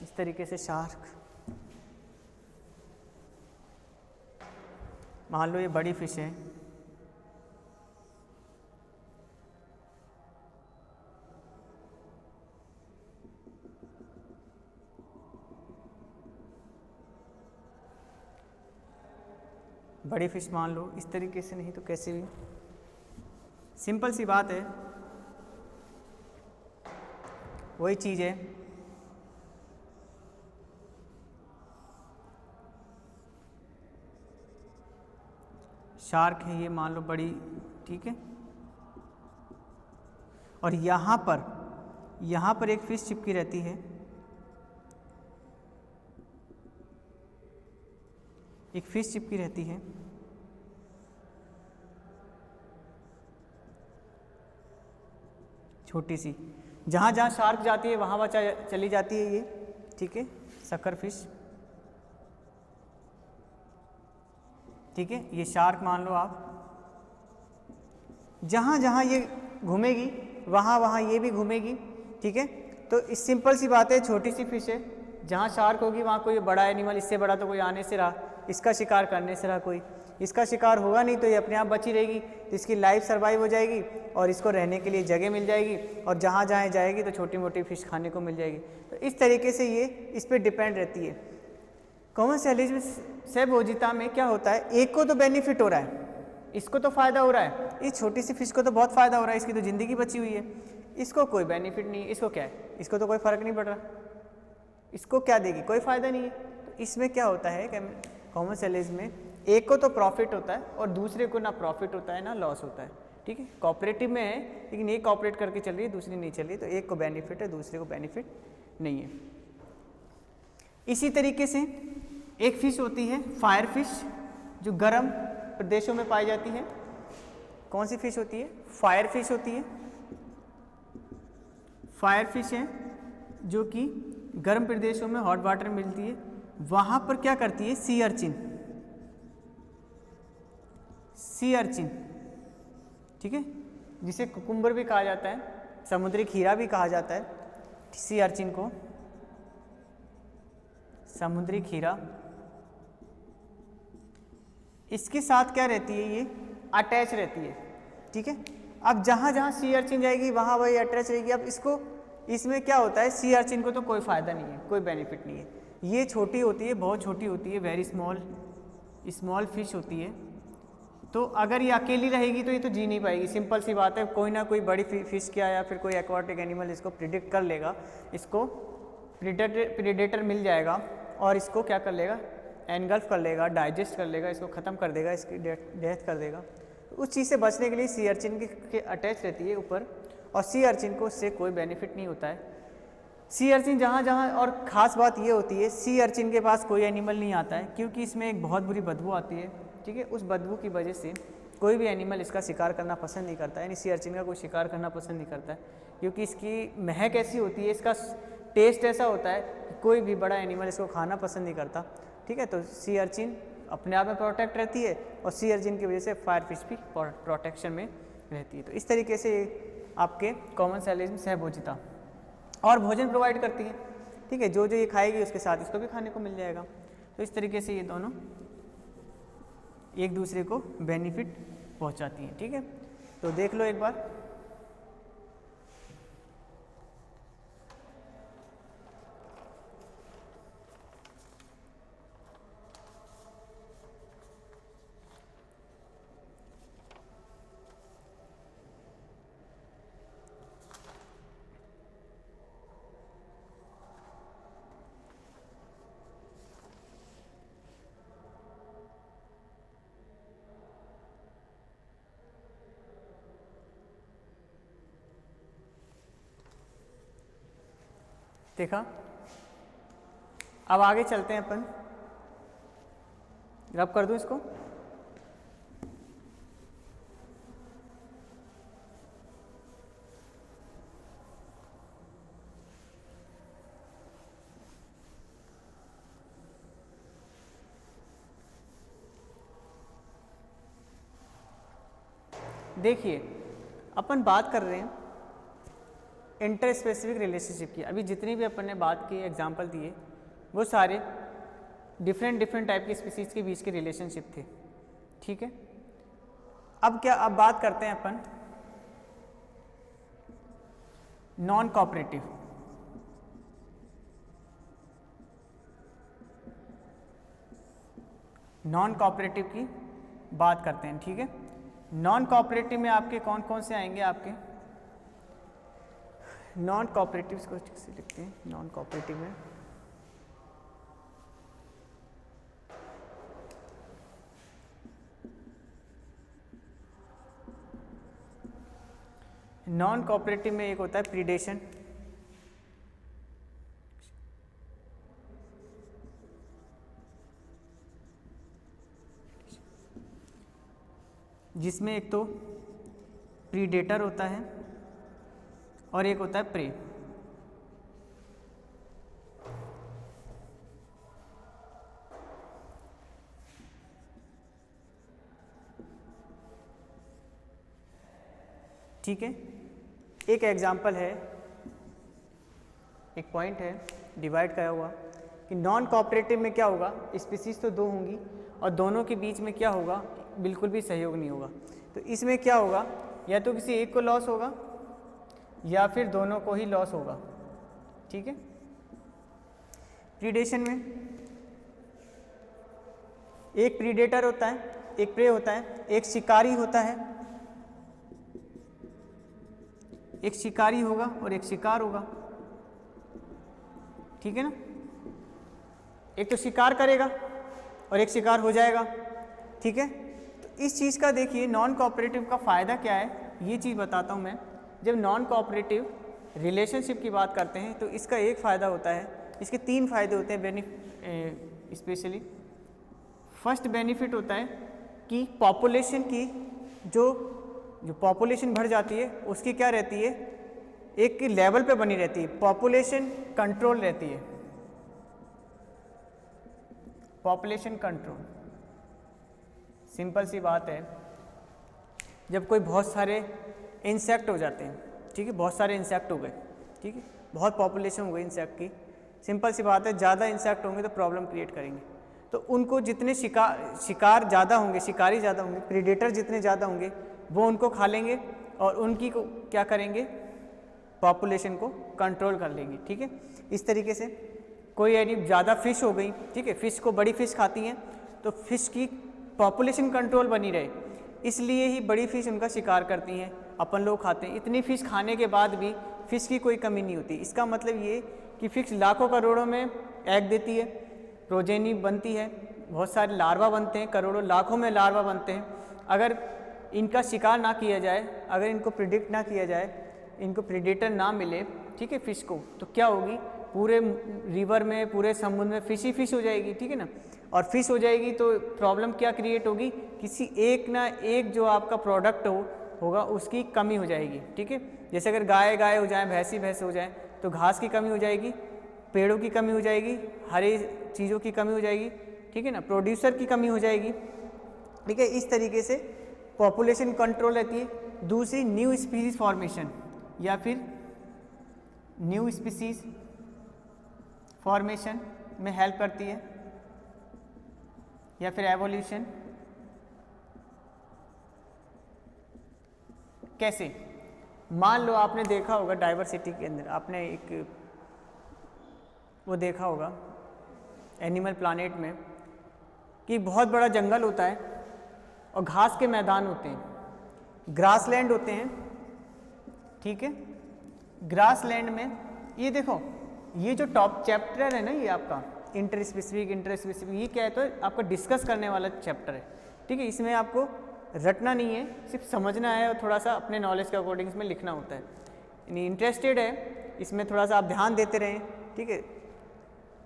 इस तरीके से शार्क, मान लो ये बड़ी फिश है, बड़ी फिश मान लो, इस तरीके से नहीं तो कैसे भी, सिंपल सी बात है, वही चीज़ है। शार्क है ये मान लो बड़ी, ठीक है, और यहाँ पर एक फिश चिपकी रहती है, एक फिश चिपकी रहती है, छोटी सी, जहाँ जहाँ शार्क जाती है वहाँ वहाँ चली जाती है ये, ठीक है, सकर फिश, ठीक है। ये शार्क मान लो आप, जहाँ जहाँ ये घूमेगी वहाँ वहाँ ये भी घूमेगी, ठीक है। तो इस सिंपल सी बात है, छोटी सी फिश है, जहाँ शार्क होगी वहाँ कोई बड़ा एनिमल, इससे बड़ा तो कोई आने से रहा, इसका शिकार करने से रहा कोई, इसका शिकार होगा नहीं तो ये अपने आप बची रहेगी, तो इसकी लाइफ सर्वाइव हो जाएगी और इसको रहने के लिए जगह मिल जाएगी, और जहाँ जहाँ जाएगी तो छोटी मोटी फिश खाने को मिल जाएगी। तो इस तरीके से ये इस पर डिपेंड रहती है। कॉमन सैलरीज में सहभोजिता में क्या होता है, एक को तो बेनिफिट हो रहा है, इसको तो फ़ायदा हो रहा है, इस छोटी सी फिश को तो बहुत फ़ायदा हो रहा है, इसकी तो ज़िंदगी बची हुई है, इसको कोई बेनिफिट नहीं है, इसको क्या है, इसको तो कोई फ़र्क नहीं पड़ रहा, इसको क्या देगी, कोई फ़ायदा नहीं है। तो इसमें क्या होता है कि कॉमन सैलरीज में एक को तो प्रॉफिट होता है और दूसरे को ना प्रॉफिट होता है ना लॉस होता है, ठीक है। कोऑपरेटिव में है लेकिन एक कोऑपरेट करके चल रही है, दूसरी नहीं चल रही, तो एक को बेनिफिट है, दूसरे को बेनिफिट नहीं है। इसी तरीके से एक फिश होती है फायर फिश, जो गर्म प्रदेशों में पाई जाती है। कौन सी फिश होती है, फायर फिश होती है। फायर फिश है जो कि गर्म प्रदेशों में हॉट वाटर में मिलती है, वहाँ पर क्या करती है, सी अर्चिन, सी अर्चिन, ठीक है, जिसे कुकुम्बर भी कहा जाता है, समुद्री खीरा भी कहा जाता है, सी अर्चिन को समुद्री खीरा। इसके साथ क्या रहती है, ये अटैच रहती है, ठीक है। अब जहाँ जहाँ सी अर्चिन जाएगी वहाँ वही अटैच रहेगी। अब इसको, इसमें क्या होता है, सी अर्चिन को तो कोई फ़ायदा नहीं है, कोई बेनिफिट नहीं है, ये छोटी होती है, बहुत छोटी होती है, वेरी स्मॉल फिश होती है। तो अगर ये अकेली रहेगी तो ये तो जी नहीं पाएगी, सिंपल सी बात है, कोई ना कोई बड़ी फिश क्या या फिर कोई एक्वाटिक एनिमल इसको प्रिडिक्ट कर लेगा, इसको प्रीडेटर मिल जाएगा और इसको क्या कर लेगा, एनगल्फ कर लेगा, डाइजेस्ट कर लेगा, इसको ख़त्म कर देगा, इसकी डेथ कर देगा। तो उस चीज़ से बचने के लिए सी अर्चिन के अटैच रहती है ऊपर, और सी अर्चिन को उससे कोई बेनिफिट नहीं होता है। सी अर्चिन जहाँ जहाँ, और ख़ास बात ये होती है, सी अर्चिन के पास कोई एनिमल नहीं आता है क्योंकि इसमें एक बहुत बुरी बदबू आती है, ठीक है। उस बदबू की वजह से कोई भी एनिमल इसका शिकार करना पसंद नहीं करता है, यानी सी अर्चिन का कोई शिकार करना पसंद नहीं करता है, क्योंकि इसकी महक ऐसी होती है, इसका टेस्ट ऐसा होता है कि कोई भी बड़ा एनिमल इसको खाना पसंद नहीं करता, ठीक है। तो सी अर्चिन अपने आप में प्रोटेक्ट रहती है और सी अर्चिन की वजह से फायर फिश भी प्रोटेक्शन में रहती है। तो इस तरीके से आपके कॉमन सैलरीज में सहभोजिता और भोजन प्रोवाइड करती है, ठीक है। जो जो ये खाएगी उसके साथ इसको भी खाने को मिल जाएगा। तो इस तरीके से ये दोनों एक दूसरे को बेनिफिट पहुंचाती हैं, ठीक है। तो देख लो एक बार, देखा। अब आगे चलते हैं अपन, रब कर दूं इसको। देखिए अपन बात कर रहे हैं इंटर स्पेसिफिक रिलेशनशिप की। अभी जितनी भी अपन ने बात की, एग्जाम्पल दिए, वो सारे डिफरेंट टाइप की स्पीसीज के बीच के रिलेशनशिप थे, ठीक है। अब बात करते हैं अपन नॉन कोऑपरेटिव। नॉन कोऑपरेटिव की बात करते हैं, ठीक है। नॉन कोऑपरेटिव में आपके कौन कौन से आएंगे? आपके नॉन कोऑपरेटिव को ठीक से लिखते हैं। नॉन कोऑपरेटिव में एक होता है प्रीडेशन, जिसमें एक तो प्रीडेटर होता है और एक होता है प्रे। ठीक है, एक एग्जाम्पल है, एक पॉइंट है डिवाइड किया हुआ कि नॉन कोऑपरेटिव में क्या होगा, स्पीसीज तो दो होंगी और दोनों के बीच में क्या होगा, बिल्कुल भी सहयोग नहीं होगा। तो इसमें क्या होगा, या तो किसी एक को लॉस होगा या फिर दोनों को ही लॉस होगा, ठीक है। प्रीडेशन में एक प्रीडेटर होता है, एक प्रे होता है, एक शिकारी होता है, एक शिकारी होगा और एक शिकार होगा, ठीक है ना। एक तो शिकार करेगा और एक शिकार हो जाएगा, ठीक है। तो इस चीज़ का देखिए नॉन कोऑपरेटिव का फ़ायदा क्या है, ये चीज़ बताता हूँ मैं। जब नॉन कोऑपरेटिव रिलेशनशिप की बात करते हैं तो इसका एक फ़ायदा होता है, इसके तीन फ़ायदे होते हैं स्पेशली। फर्स्ट बेनिफिट होता है कि पॉपुलेशन की जो पॉपुलेशन बढ़ जाती है उसकी क्या रहती है, एक लेवल पे बनी रहती है, पॉपुलेशन कंट्रोल रहती है, पॉपुलेशन कंट्रोल। सिंपल सी बात है, जब कोई बहुत सारे इंसेक्ट हो जाते हैं, ठीक है, बहुत सारे इंसेक्ट हो गए, ठीक है, बहुत पॉपुलेशन हो गई इंसेक्ट की, सिंपल सी बात है, ज़्यादा इंसेक्ट होंगे तो प्रॉब्लम क्रिएट करेंगे। तो उनको जितने शिकार ज़्यादा होंगे, शिकारी ज़्यादा होंगे, प्रीडेटर जितने ज़्यादा होंगे वो उनको खा लेंगे और उनकी को क्या करेंगे, पॉपुलेशन को कंट्रोल कर लेंगे, ठीक है। इस तरीके से कोई यानी ज़्यादा फिश हो गई, ठीक है, फिश को बड़ी फिश खाती हैं तो फिश की पॉपुलेशन कंट्रोल बनी रहे, इसलिए ही बड़ी फिश उनका शिकार करती हैं, अपन लोग खाते हैं। इतनी फिश खाने के बाद भी फिश की कोई कमी नहीं होती। इसका मतलब ये कि फिश लाखों करोड़ों में एग देती है, प्रोजेनी बनती है, बहुत सारे लार्वा बनते हैं, करोड़ों लाखों में लार्वा बनते हैं। अगर इनका शिकार ना किया जाए, अगर इनको प्रिडिक्ट ना किया जाए, इनको प्रेडेटर ना मिले, ठीक है, फिश को, तो क्या होगी, पूरे रिवर में, पूरे समुद्र में फिश ही फिश हो जाएगी, ठीक है ना। और फिश हो जाएगी तो प्रॉब्लम क्या क्रिएट होगी, किसी एक ना एक जो आपका प्रोडक्ट होगा उसकी कमी हो जाएगी, ठीक है। जैसे अगर गाय हो जाए, भैंस हो जाए तो घास की कमी हो जाएगी, पेड़ों की कमी हो जाएगी, हरी चीज़ों की कमी हो जाएगी, ठीक है ना, प्रोड्यूसर की कमी हो जाएगी, ठीक है। इस तरीके से पॉपुलेशन कंट्रोल रहती है। दूसरी न्यू स्पीसीज फॉर्मेशन, या फिर न्यू स्पीसीज फॉर्मेशन में हेल्प करती है, या फिर एवोल्यूशन। कैसे, मान लो आपने देखा होगा डाइवर्सिटी के अंदर, आपने एक वो देखा होगा एनिमल प्लानेट में कि बहुत बड़ा जंगल होता है और घास के मैदान होते हैं, ग्रासलैंड होते हैं, ठीक है। ग्रासलैंड में ये देखो, ये जो टॉप चैप्टर है ना, ये आपका इंटर स्पेसिफिक, ये क्या है, तो आपका डिस्कस करने वाला चैप्टर है, ठीक है। इसमें आपको रटना नहीं है, सिर्फ समझना है और थोड़ा सा अपने नॉलेज के अकॉर्डिंग इसमें लिखना होता है। यानी इंटरेस्टेड है इसमें, थोड़ा सा आप ध्यान देते रहें, ठीक है,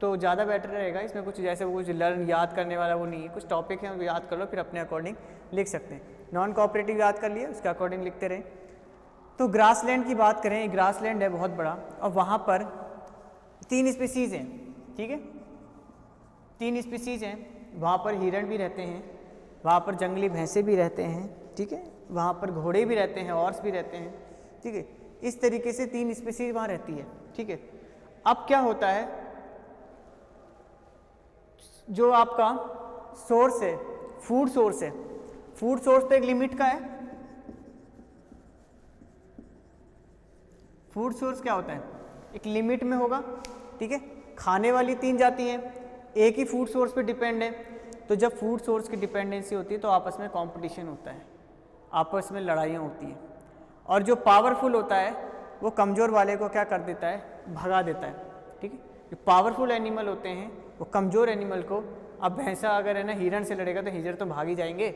तो ज़्यादा बेटर रहेगा। इसमें कुछ जैसे वो कुछ लर्न याद करने वाला वो नहीं है, कुछ टॉपिक है वो याद कर लो, फिर अपने अकॉर्डिंग लिख सकते हैं। नॉन कोऑपरेटिव याद कर लिया, उसके अकॉर्डिंग लिखते रहें। तो ग्रासलैंड की बात करें, ग्रासलैंड है बहुत बड़ा और वहाँ पर 3 स्पीसीज़ हैं, ठीक है, 3 स्पीसीज़ हैं। वहाँ पर हिरण भी रहते हैं, वहाँ पर जंगली भैंसे भी रहते हैं, ठीक है, वहाँ पर घोड़े भी रहते हैं, हॉर्स भी रहते हैं, ठीक है। इस तरीके से 3 स्पीसीज वहाँ रहती है, ठीक है। अब क्या होता है, जो आपका सोर्स है, फूड सोर्स है, फूड सोर्स तो एक लिमिट का है। फूड सोर्स क्या होता है, एक लिमिट में होगा, ठीक है। खाने वाली 3 जाती हैं, एक ही फूड सोर्स पे डिपेंड है, तो जब फूड सोर्स की डिपेंडेंसी होती है तो आपस में कंपटीशन होता है, आपस में लड़ाइयाँ होती हैं, और जो पावरफुल होता है वो कमज़ोर वाले को क्या कर देता है, भगा देता है, ठीक है। जो पावरफुल एनिमल होते हैं वो कमज़ोर एनिमल को, अब भैंसा अगर है ना हिरण से लड़ेगा तो हिरण तो भाग ही जाएंगे,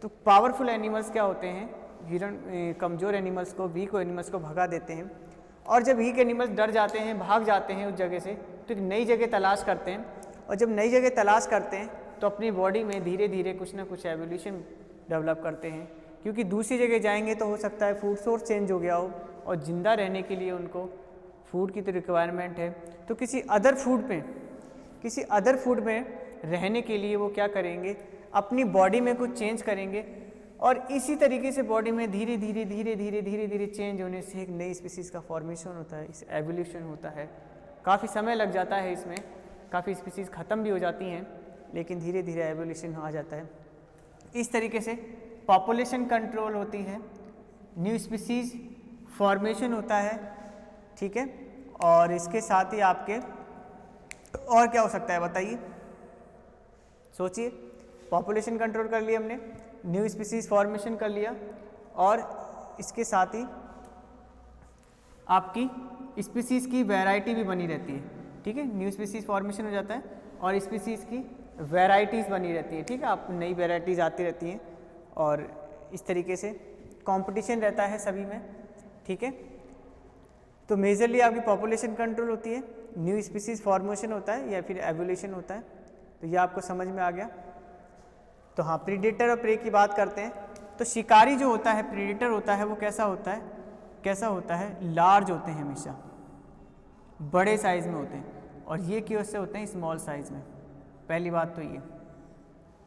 तो पावरफुल एनिमल्स क्या होते हैं, हिरण कमज़ोर एनिमल्स को, वीक एनिमल्स को भगा देते हैं। और जब वीक एनिमल्स डर जाते हैं, भाग जाते हैं उस जगह से, तो एक नई जगह तलाश करते हैं, और जब नई जगह तलाश करते हैं तो अपनी बॉडी में धीरे धीरे कुछ ना कुछ एवोल्यूशन डेवलप करते हैं, क्योंकि दूसरी जगह जाएंगे तो हो सकता है फूड सोर्स चेंज हो गया हो, और ज़िंदा रहने के लिए उनको फूड की तो रिक्वायरमेंट है, तो किसी अदर फूड में रहने के लिए वो क्या करेंगे, अपनी बॉडी में कुछ चेंज करेंगे, और इसी तरीके से बॉडी में धीरे धीरे चेंज होने से एक नई स्पीसीज़ का फॉर्मेशन होता है, इस एवोल्यूशन होता है। काफ़ी समय लग जाता है इसमें, काफ़ी स्पीसीज़ ख़त्म भी हो जाती हैं, लेकिन धीरे धीरे एवोल्यूशन आ जाता है। इस तरीके से पॉपुलेशन कंट्रोल होती है, न्यू स्पीसीज़ फॉर्मेशन होता है, ठीक है। और इसके साथ ही आपके और क्या हो सकता है बताइए, सोचिए। पॉपुलेशन कंट्रोल कर लिया हमने, न्यू स्पीसीज़ फॉर्मेशन कर लिया, और इसके साथ ही आपकी स्पीसीज़ की वैरायटी भी बनी रहती है, ठीक है। न्यू स्पीसीज़ फॉर्मेशन हो जाता है और स्पीसीज़ की वैरायटीज़ बनी रहती है, ठीक है। आप नई वैरायटीज़ आती रहती हैं, और इस तरीके से कंपटीशन रहता है सभी में, ठीक है। तो मेजरली आपकी पॉपुलेशन कंट्रोल होती है, न्यू स्पीसीज़ फॉर्मेशन होता है, या फिर एवोल्यूशन होता है। तो ये आपको समझ में आ गया। तो हाँ, प्रीडेटर और प्रे की बात करते हैं, तो शिकारी जो होता है, प्रीडेटर होता है, वो कैसा होता है, लार्ज होते हैं, हमेशा बड़े साइज़ में होते हैं, और ये क्यों से होते हैं, स्मॉल साइज़ में। पहली बात तो ये,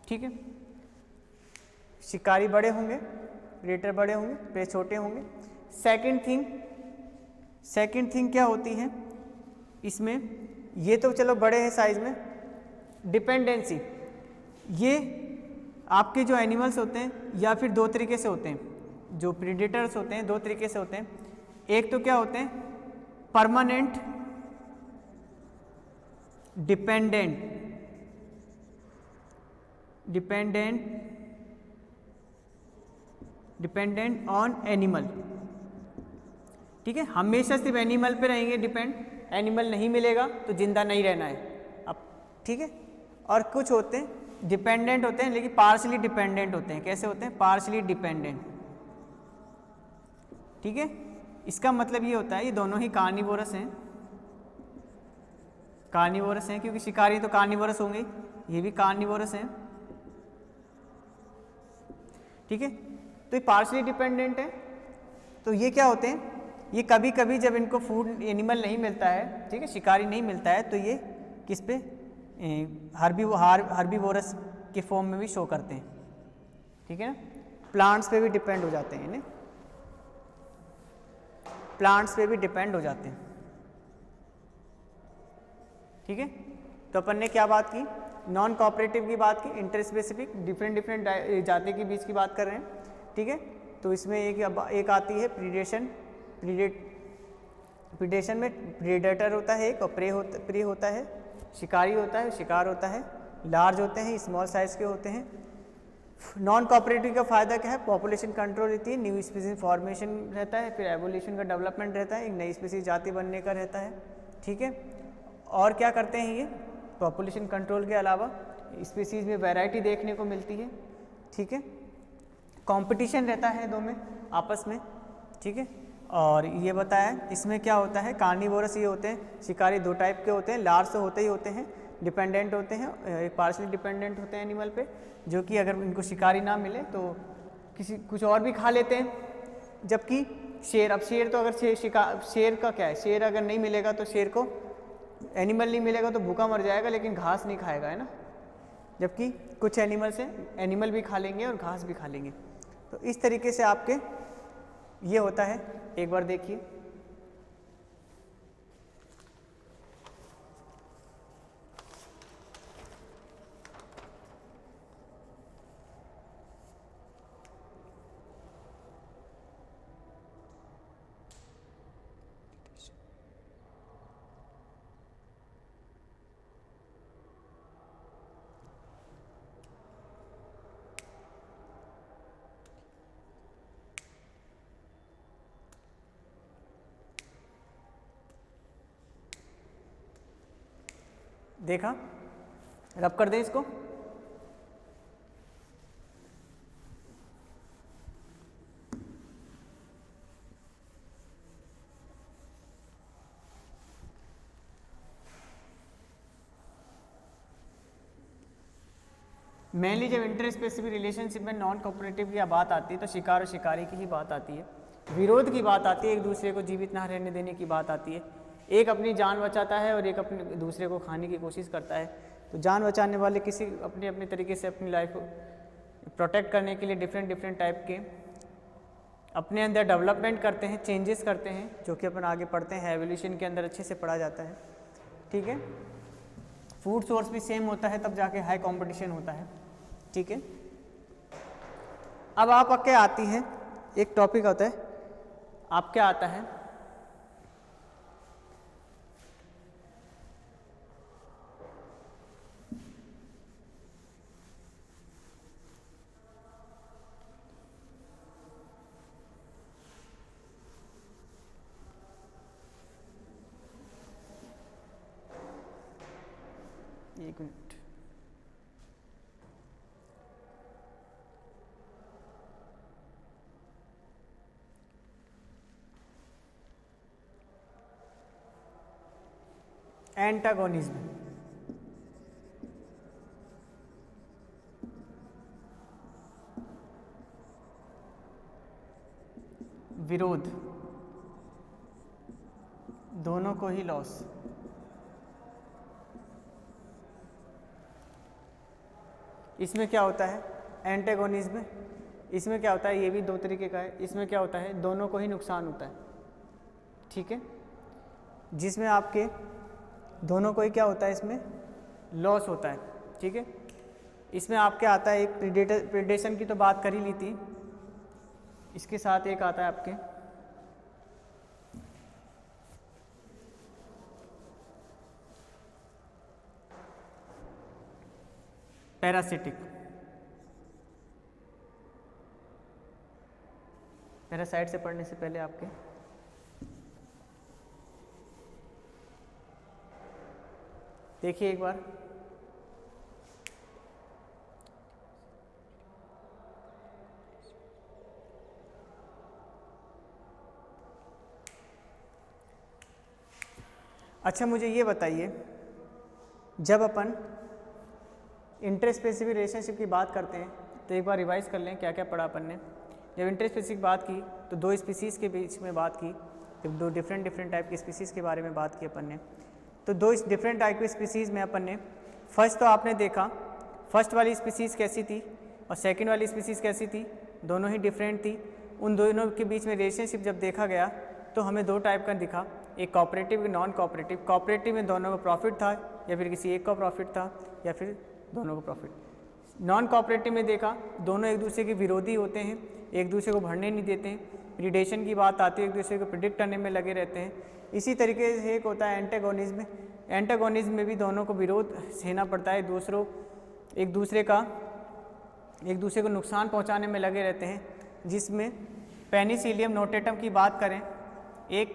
ठीक है। शिकारी बड़े होंगे, प्रीडेटर बड़े होंगे, प्रे छोटे होंगे। सेकंड थिंग क्या होती है इसमें, ये तो चलो बड़े हैं साइज़ में, डिपेंडेंसी। ये आपके जो एनिमल्स होते हैं या फिर 2 तरीके से होते हैं, जो प्रीडेटर्स होते हैं 2 तरीके से होते हैं। एक तो क्या होते हैं, परमानेंट डिपेंडेंट ऑन एनिमल, ठीक है। हमेशा सिर्फ एनिमल पे रहेंगे डिपेंड, एनिमल नहीं मिलेगा तो जिंदा नहीं रहना है अब, ठीक है। और कुछ होते हैं डिपेंडेंट होते हैं, लेकिन पार्शली डिपेंडेंट होते हैं। कैसे होते हैं, पार्शली डिपेंडेंट, ठीक है। इसका मतलब ये होता है ये दोनों ही कार्निवोरस हैं, क्योंकि शिकारी तो कार्निवोरस होंगे, ये भी कार्निवोरस हैं, ठीक है। तो ये पार्शली डिपेंडेंट है। तो ये क्या होते हैं, ये कभी कभी जब इनको फूड एनिमल नहीं मिलता है, ठीक है, शिकारी नहीं मिलता है, तो ये किस पे, हर्बीवोरस के फॉर्म में भी शो करते हैं, ठीक है ना। प्लांट्स पे भी डिपेंड हो जाते हैं, प्लांट्स पे भी डिपेंड हो जाते हैं, ठीक है। तो अपन ने क्या बात की, नॉन कोऑपरेटिव की बात की, इंटर स्पेसिफिक डिफरेंट जाति के बीच की बात कर रहे हैं, ठीक है। तो इसमें एक आती है प्रीडेशन में प्रीडेटर होता है एक, और प्रे होता है, शिकारी होता है, शिकार होता है, लार्ज होते हैं, स्मॉल साइज के होते हैं। नॉन कोऑपरेटिव का फ़ायदा क्या है, पॉपुलेशन कंट्रोल रहती है, न्यू स्पीसीज फॉर्मेशन रहता है, फिर एवोल्यूशन का डेवलपमेंट रहता है, एक नई स्पीसीज जाति बनने का रहता है, ठीक है। और क्या करते हैं ये, पॉपुलेशन कंट्रोल के अलावा स्पीसीज में वैरायटी देखने को मिलती है, ठीक है। कंपटीशन रहता है दो में आपस में, ठीक है। और ये बताया इसमें क्या होता है, कार्निवोरस ये होते हैं, शिकारी 2 टाइप के होते हैं, लार्ज तो होते ही होते हैं, डिपेंडेंट होते हैं, पार्शली डिपेंडेंट होते हैं एनिमल पे, जो कि अगर इनको शिकारी ना मिले तो कुछ और भी खा लेते हैं। जबकि शेर, अब शेर तो अगर शेर का क्या है, शेर अगर नहीं मिलेगा तो शेर को एनिमल नहीं मिलेगा तो भूखा मर जाएगा, लेकिन घास नहीं खाएगा, है ना। जबकि कुछ एनिमल्स हैं, एनिमल भी खा लेंगे और घास भी खा लेंगे। तो इस तरीके से आपके ये होता है, एक बार देखिए। देखा, रब कर दें इसको। मेनली जब इंटर स्पेसिफिक रिलेशनशिप में नॉन कोऑपरेटिव की बात आती है तो शिकार और शिकारी की ही बात आती है, विरोध की बात आती है, एक दूसरे को जीवित ना रहने देने की बात आती है। एक अपनी जान बचाता है और एक अपने दूसरे को खाने की कोशिश करता है। तो जान बचाने वाले किसी अपने अपने तरीके से अपनी लाइफ को प्रोटेक्ट करने के लिए डिफरेंट टाइप के अपने अंदर डेवलपमेंट करते हैं, चेंजेस करते हैं, जो कि अपन आगे पढ़ते हैं, एवोल्यूशन के अंदर अच्छे से पढ़ा जाता है। ठीक है, फूड सोर्स भी सेम होता है, तब जाके हाई कंपटीशन होता है। ठीक है, अब आप क्या आती हैं, एक टॉपिक होता है, आप क्या आता है, एक मिनट, एंटागोनिज्म। विरोध, दोनों को ही लॉस। इसमें क्या होता है, एंटागोनिज्म, इसमें क्या होता है, ये भी दो तरीके का है। इसमें क्या होता है, दोनों को ही नुकसान होता है। ठीक है, जिसमें आपके दोनों को ही क्या होता है, इसमें लॉस होता है। ठीक है, इसमें आपके आता है एक प्रेडेशन की तो बात कर ही ली थी, इसके साथ एक आता है आपके पैरासिटिक। पैरासाइट से पढ़ने से पहले आपके देखिए एक बार, अच्छा मुझे ये बताइए, जब अपन इंटर स्पेसिफिक रिलेशनशिप की बात करते हैं तो एक बार रिवाइज कर लें क्या क्या पढ़ा अपन ने। जब इंटर स्पेसिफिक बात की तो दो स्पीसीज़ के बीच में बात की, जब दो डिफरेंट टाइप की स्पीसीज़ के बारे में बात की अपन ने, तो दो डिफरेंट टाइप की स्पीसीज़ में अपन ने फर्स्ट तो आपने देखा, फर्स्ट वाली स्पीसीज़ कैसी थी और सेकंड वाली स्पीसीज़ कैसी थी, दोनों ही डिफरेंट थी। उन दोनों के बीच में रिलेशनशिप जब देखा गया तो हमें दो टाइप का दिखा, एक कोऑपरेटिव, एक नॉन कोऑपरेटिव। कोऑपरेटिव में दोनों को प्रॉफिट था या फिर किसी एक का प्रॉफिट था या फिर दोनों को प्रॉफिट। नॉन कोऑपरेटिव में देखा दोनों एक दूसरे के विरोधी होते हैं, एक दूसरे को बढ़ने नहीं देते हैं, प्रीडेशन की बात आती है, एक दूसरे को प्रिडिक्ट करने में लगे रहते हैं। इसी तरीके से एक होता है एंटागोनिज्म। एंटागोनिज्म में भी दोनों को विरोध सहना पड़ता है, एक दूसरे को नुकसान पहुंचाने में लगे रहते हैं। जिसमें पेनिसिलियम नोटेटम की बात करें, एक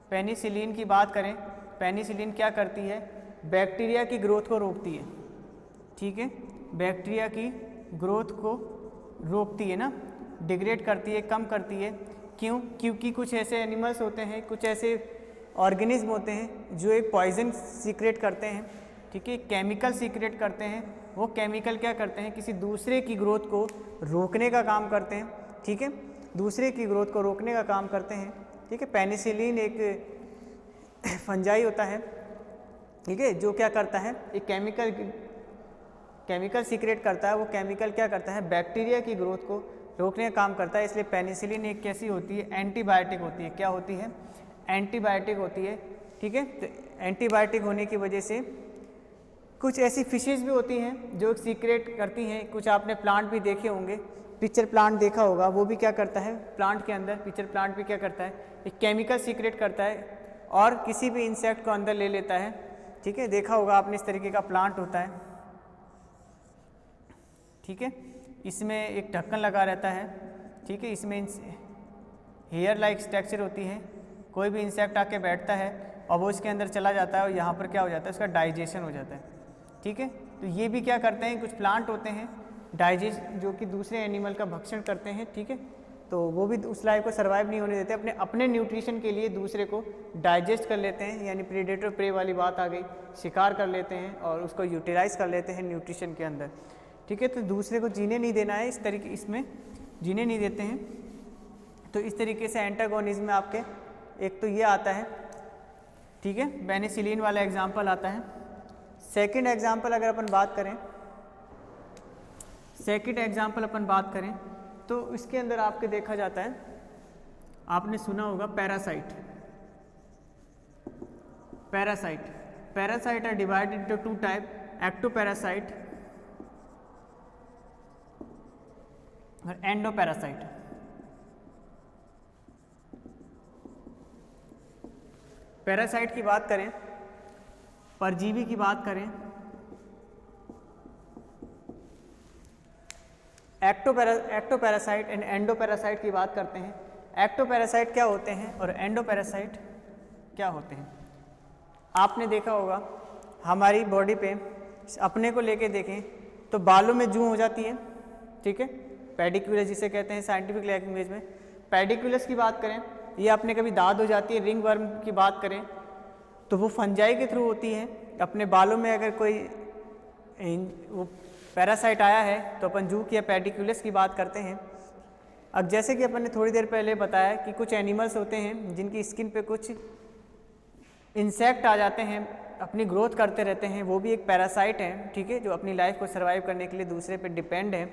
पेनिसिलिन की बात करें, पेनिसिलिन क्या करती है, बैक्टीरिया की ग्रोथ को रोकती है। ठीक है, बैक्टीरिया की ग्रोथ को रोकती है ना, डिग्रेड करती है, कम करती है। क्यों? क्योंकि कुछ ऐसे एनिमल्स होते हैं, कुछ ऐसे ऑर्गेनिज्म होते हैं जो एक पॉइजन सीक्रेट करते हैं। ठीक है, केमिकल सीक्रेट करते हैं। वो केमिकल क्या करते हैं, किसी दूसरे की ग्रोथ को रोकने का काम करते हैं। ठीक है, दूसरे की ग्रोथ को रोकने का काम करते हैं। ठीक है, पेनिसिलिन एक फंजाई होता है, ठीक है, जो क्या करता है, एक केमिकल सीक्रेट करता है, वो केमिकल क्या करता है, बैक्टीरिया की ग्रोथ को रोकने का काम करता है। इसलिए पेनिसिलिन एक कैसी होती है, एंटीबायोटिक होती है। क्या होती है, एंटीबायोटिक होती है, ठीक है। तो एंटीबायोटिक होने की वजह से कुछ ऐसी फिशेज भी होती हैं जो सीक्रेट करती हैं। कुछ आपने प्लांट भी देखे होंगे, पिक्चर प्लांट देखा होगा, वो भी क्या करता है, प्लांट के अंदर पिक्चर प्लांट भी क्या करता है, एक केमिकल सीक्रेट करता है और किसी भी इंसेक्ट को अंदर ले लेता है, ठीक है। देखा होगा आपने, इस तरीके का प्लांट होता है, ठीक है। इसमें एक ढक्कन लगा रहता है, ठीक है। इसमें हेयर लाइक स्ट्रक्चर होती है। कोई भी इंसेक्ट आके बैठता है और वो इसके अंदर चला जाता है और यहाँ पर क्या हो जाता है, उसका डाइजेशन हो जाता है, ठीक है। तो ये भी क्या करते हैं, कुछ प्लांट होते हैं डाइजेस्ट जो कि दूसरे एनिमल का भक्षण करते हैं, ठीक है। तो वो भी उस लाइफ को सर्वाइव नहीं होने देते, अपने न्यूट्रिशन के लिए दूसरे को डाइजेस्ट कर लेते हैं, यानी प्रीडेटर प्रे वाली बात आ गई, शिकार कर लेते हैं और उसको यूटिलाइज कर लेते हैं न्यूट्रिशन के अंदर, ठीक है। तो दूसरे को जीने नहीं देना है, इस तरीके इसमें जीने नहीं देते हैं। तो इस तरीके से एंटागोनिज्म में आपके एक तो ये आता है, ठीक है, पेनिसिलिन वाला एग्जाम्पल आता है। सेकंड एग्जाम्पल अगर अपन बात करें, तो इसके अंदर आपके देखा जाता है, आपने सुना होगा parasite. Parasite are divided into two type, ectoparasite और एंडोपैरासाइट। पैरासाइट की बात करें, परजीवी की बात करें, एक्टोपैरासाइट एंड एंडोपैरासाइट की बात करते हैं। एक्टोपैरासाइट क्या होते हैं और एंडोपैरासाइट क्या होते हैं। आपने देखा होगा हमारी बॉडी पे, अपने को लेके देखें तो बालों में जूं हो जाती है, ठीक है, पेडिक्यूलस जिसे कहते हैं साइंटिफिक लैंग्वेज में। पेडिक्यूलस की बात करें, ये आपने कभी दाद हो जाती है। रिंग वर्म की बात करें तो वो फंजाई के थ्रू होती है। अपने बालों में अगर कोई वो पैरासाइट आया है तो अपन जूक या पेडिक्यूलस की बात करते हैं। अब जैसे कि अपन ने थोड़ी देर पहले बताया कि कुछ एनिमल्स होते हैं जिनकी स्किन पे कुछ इंसेक्ट आ जाते हैं, अपनी ग्रोथ करते रहते हैं, वो भी एक पैरासाइट है, ठीक है, जो अपनी लाइफ को सर्वाइव करने के लिए दूसरे पे डिपेंड है।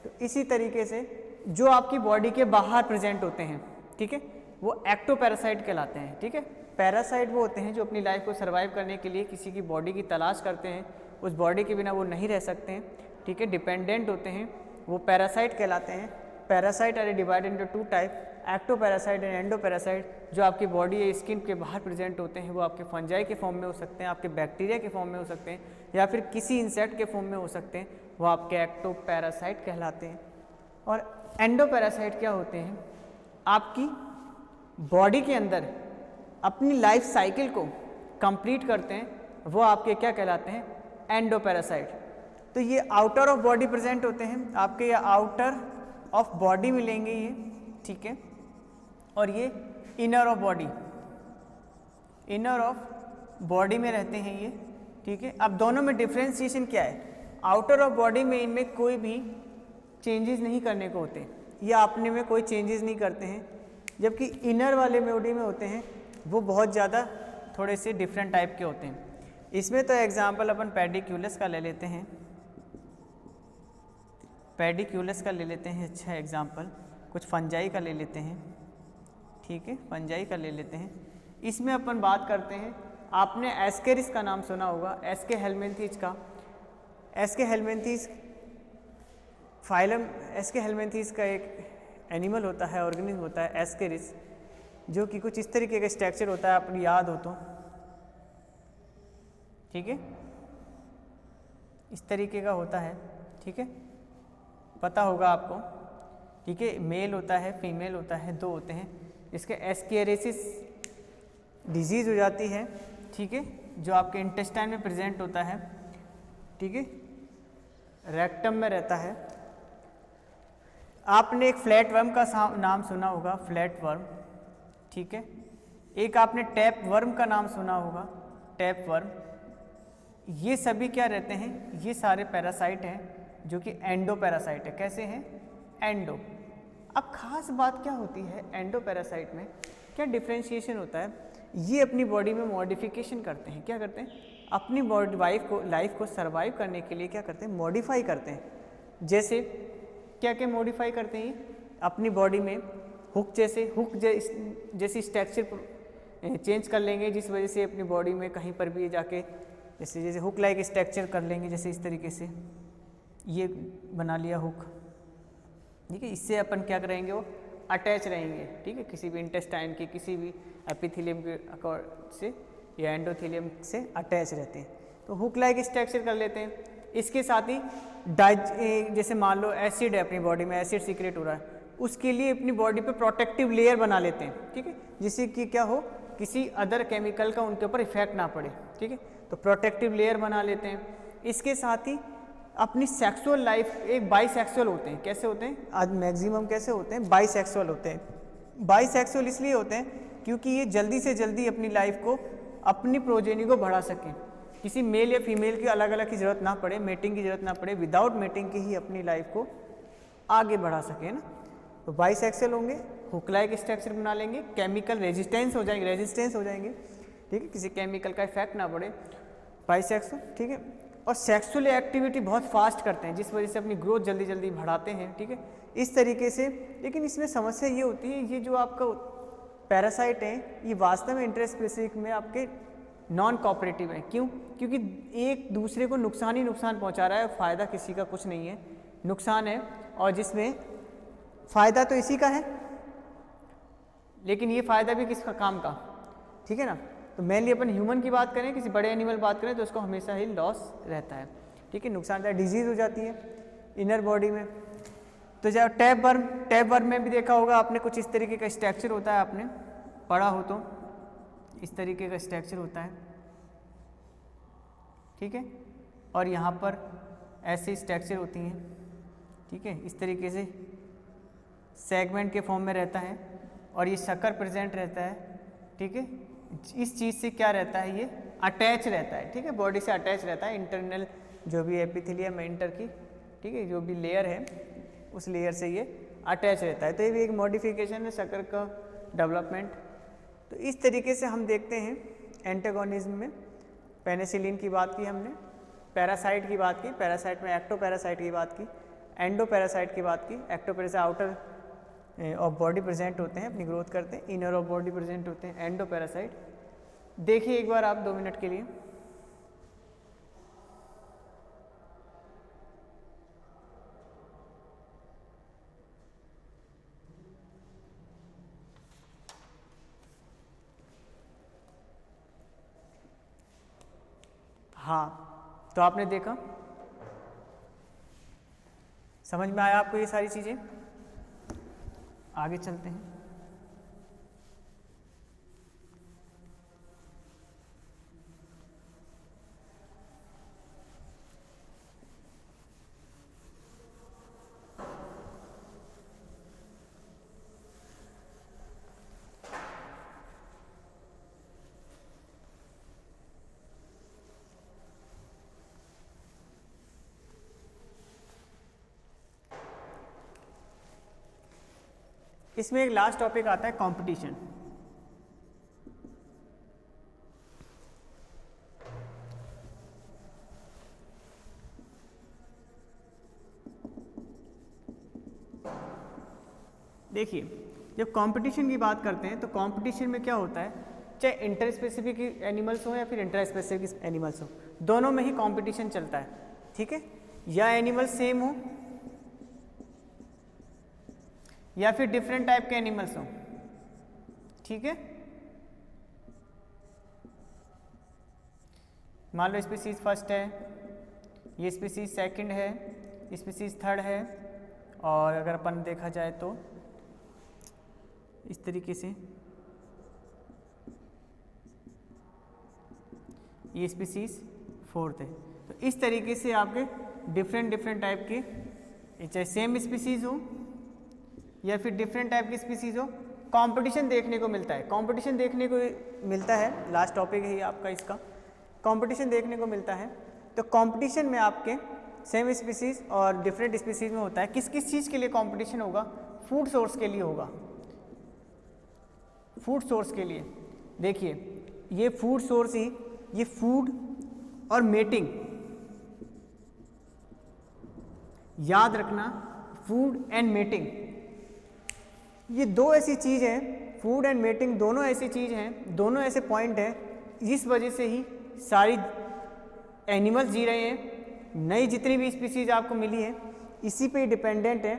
तो इसी तरीके से जो आपकी बॉडी के बाहर प्रेजेंट होते हैं, ठीक है, वो एक्टोपैरासाइट कहलाते हैं, ठीक है। पैरासाइट वो होते हैं जो अपनी लाइफ को सर्वाइव करने के लिए किसी की बॉडी की तलाश करते हैं, उस बॉडी के बिना वो नहीं रह सकते हैं, ठीक है, डिपेंडेंट होते हैं, वो पैरासाइट कहलाते हैं। Parasite are divided into two type, ectoparasite and endoparasite. जो आपकी बॉडी या स्किन के बाहर प्रेजेंट होते हैं वो आपके फंजाई के फॉर्म में हो सकते हैं, आपके बैक्टीरिया के फॉर्म में हो सकते हैं, या फिर किसी इंसेक्ट के फॉर्म में हो सकते हैं, वो आपके एक्टोपैरासाइट कहलाते हैं। और एंडोपैरासाइट क्या होते हैं, आपकी बॉडी के अंदर अपनी लाइफ साइकिल को कंप्लीट करते हैं, वो आपके क्या कहलाते हैं, एंडोपैरासाइट। तो ये आउटर ऑफ बॉडी प्रेजेंट होते हैं आपके, या आउटर ऑफ बॉडी मिलेंगे ये, ठीक है, और ये इनर ऑफ बॉडी में रहते हैं ये, ठीक है। अब दोनों में डिफ्रेंशिएशन क्या है, आउटर ऑफ बॉडी में इनमें कोई भी चेंजेस नहीं करने को होते, ये अपने में कोई चेंजेस नहीं करते हैं, जबकि इनर वाले बॉडी में होते हैं वो बहुत ज़्यादा थोड़े से डिफरेंट टाइप के होते हैं। इसमें तो एग्जांपल अपन पेडिक्यूलस का ले लेते हैं, अच्छा एग्जांपल। कुछ फंजाई का ले लेते हैं, ठीक है, फंजाई का ले लेते हैं। इसमें अपन बात करते हैं, आपने एस्केरिस का नाम सुना होगा, एस्के हेलमिंथीज का। एस्के हेलमिंथीज फाइलम, एस्के हेलमिंथीज का एक एनिमल होता है, ऑर्गेनिज्म होता है एस्केरिस, जो कि कुछ इस तरीके का स्ट्रक्चर होता है, अपनी याद हो तो, ठीक है, इस तरीके का होता है, ठीक है, पता होगा आपको, ठीक है। मेल होता है, फीमेल होता है, दो होते हैं। इसके एस्केरिसिस डिजीज़ हो जाती है, ठीक है, जो आपके इंटेस्टाइन में प्रेजेंट होता है, ठीक है, रेक्टम में रहता है। आपने एक फ्लैट वर्म का नाम सुना होगा, फ्लैट वर्म, ठीक है। एक आपने टैप वर्म का नाम सुना होगा, टैप वर्म। ये सभी क्या रहते हैं, ये सारे पैरासाइट हैं जो कि एंडोपैरासाइट है। कैसे हैं, एंडो। अब खास बात क्या होती है एंडोपैरासाइट में, क्या डिफ्रेंशिएशन होता है, ये अपनी बॉडी में मॉडिफिकेशन करते हैं, क्या करते हैं, अपनी बॉडी लाइफ को सर्वाइव करने के लिए क्या करते हैं, मॉडिफाई करते हैं। जैसे क्या क्या मॉडिफाई करते हैं, अपनी बॉडी में हुक जैसी स्ट्रक्चर चेंज कर लेंगे, जिस वजह से अपनी बॉडी में कहीं पर भी जाके जैसे हुक लाइक स्ट्रक्चर कर लेंगे, जैसे इस तरीके से ये बना लिया हुक, ठीक है। इससे अपन क्या करेंगे, वो अटैच रहेंगे, ठीक है, किसी भी इंटेस्टाइन के किसी भी एपिथेलियम के अकॉर्ड से या एंडोथेलियम से अटैच रहते हैं। तो हुक लाइक स्ट्रक्चर कर लेते हैं। इसके साथ ही जैसे मान लो एसिड है अपनी बॉडी में, एसिड सीक्रेट हो रहा है, उसके लिए अपनी बॉडी पे प्रोटेक्टिव लेयर बना लेते हैं, ठीक है, जिससे कि क्या हो, किसी अदर केमिकल का उनके ऊपर इफेक्ट ना पड़े, ठीक है। तो प्रोटेक्टिव लेयर बना लेते हैं। इसके साथ ही अपनी सेक्सुअल लाइफ एक बाइसेक्सुअल होते हैं। कैसे होते हैं, आज मैक्सिमम कैसे होते हैं, बाइसेक्सुअल होते हैं। बाइसेक्सुअल इसलिए होते हैं क्योंकि ये जल्दी से जल्दी अपनी लाइफ को, अपनी प्रोजेनी को बढ़ा सकें, किसी मेल या फीमेल की अलग अलग की ज़रूरत ना पड़े, मेटिंग की ज़रूरत ना पड़े, विदाउट मेटिंग की ही अपनी लाइफ को आगे बढ़ा सकें ना। तो बाइसेक्सुअल होंगे, हुक लाइक स्ट्रक्चर बना लेंगे, केमिकल रेजिस्टेंस हो जाएंगे, ठीक है, किसी केमिकल का इफेक्ट ना पड़े, बाइसेक्सुअल, ठीक है। और सेक्सुअल एक्टिविटी बहुत फास्ट करते हैं, जिस वजह से अपनी ग्रोथ जल्दी जल्दी बढ़ाते हैं, ठीक है, इस तरीके से। लेकिन इसमें समस्या ये होती है, ये जो आपका पैरासाइट हैं, ये वास्तव में इंटरस्पेसिफिक में आपके नॉन कोऑपरेटिव है। क्यों? क्योंकि एक दूसरे को नुकसान ही नुकसान पहुंचा रहा है, फ़ायदा किसी का कुछ नहीं है, नुकसान है। और जिसमें फ़ायदा तो इसी का है, लेकिन ये फ़ायदा भी किसका, काम का, ठीक है ना। तो मेनली अपन ह्यूमन की बात करें, किसी बड़े एनिमल बात करें, तो उसको हमेशा ही लॉस रहता है, ठीक है, नुकसानदायक डिजीज़ हो जाती है इनर बॉडी में। तो जब टैप वर्म में भी देखा होगा आपने, कुछ इस तरीके का स्ट्रक्चर होता है, आपने पढ़ा हो तो, इस तरीके का स्ट्रक्चर होता है, ठीक है। और यहाँ पर ऐसी स्ट्रक्चर होती हैं, ठीक है, इस तरीके से सेगमेंट के फॉर्म में रहता है, और ये शक्कर प्रेजेंट रहता है, ठीक है। इस चीज़ से क्या रहता है, ये अटैच रहता है, ठीक है, बॉडी से अटैच रहता है, इंटरनल जो भी एपिथेलियम है इंटर की, ठीक है, जो भी लेयर है उस लेयर से ये अटैच रहता है। तो ये भी एक मॉडिफिकेशन है शक्कर का डेवलपमेंट। तो इस तरीके से हम देखते हैं एंटागोनिज्म में। पेनिसिलिन की बात की हमने, पैरासाइट की बात की, पैरासाइट में एक्टोपैरासाइट की बात की, एंडोपैरासाइट की बात की। Ectoparasite outer of body present होते हैं, अपनी ग्रोथ करते हैं, इनर ऑफ बॉडी प्रेजेंट होते हैं एंडोपैरासाइट। देखिए एक बार आप 2 मिनट के लिए। हाँ, तो आपने देखा, समझ में आया आपको ये सारी चीज़ें। आगे चलते हैं। इसमें एक लास्ट टॉपिक आता है कंपटीशन। देखिए, जब कंपटीशन की बात करते हैं तो कंपटीशन में क्या होता है, चाहे इंटर स्पेसिफिक एनिमल्स हो या फिर इंटर स्पेसिफिक एनिमल्स हो, दोनों में ही कंपटीशन चलता है, ठीक है। या एनिमल सेम हो या फिर डिफरेंट टाइप के एनिमल्स हो, ठीक है। मान लो स्पीसीज फर्स्ट है, ये स्पीसीज सेकंड है, स्पीसीज थर्ड है, और अगर अपन देखा जाए तो इस तरीके से ये स्पीसीज फोर्थ है। तो इस तरीके से आपके डिफरेंट टाइप के, चाहे सेम स्पीसीज हो या फिर डिफरेंट टाइप की स्पीसीज हो, कंपटीशन देखने को मिलता है। कंपटीशन देखने को मिलता है, लास्ट टॉपिक है आपका इसका, कंपटीशन देखने को मिलता है। तो कंपटीशन में आपके सेम स्पीसीज और डिफरेंट स्पीसीज में होता है। किस किस चीज़ के लिए कंपटीशन होगा? फूड सोर्स के लिए होगा, फूड सोर्स के लिए। देखिए, ये फूड सोर्स ही, ये फूड और मेटिंग, याद रखना फूड एंड मेटिंग ये दो ऐसी चीज़ हैं, फूड एंड मेटिंग दोनों ऐसी चीज़ हैं, दोनों ऐसे पॉइंट हैं जिस वजह से ही सारी एनिमल्स जी रहे हैं। नई जितनी भी स्पीसीज आपको मिली है इसी पे डिपेंडेंट है,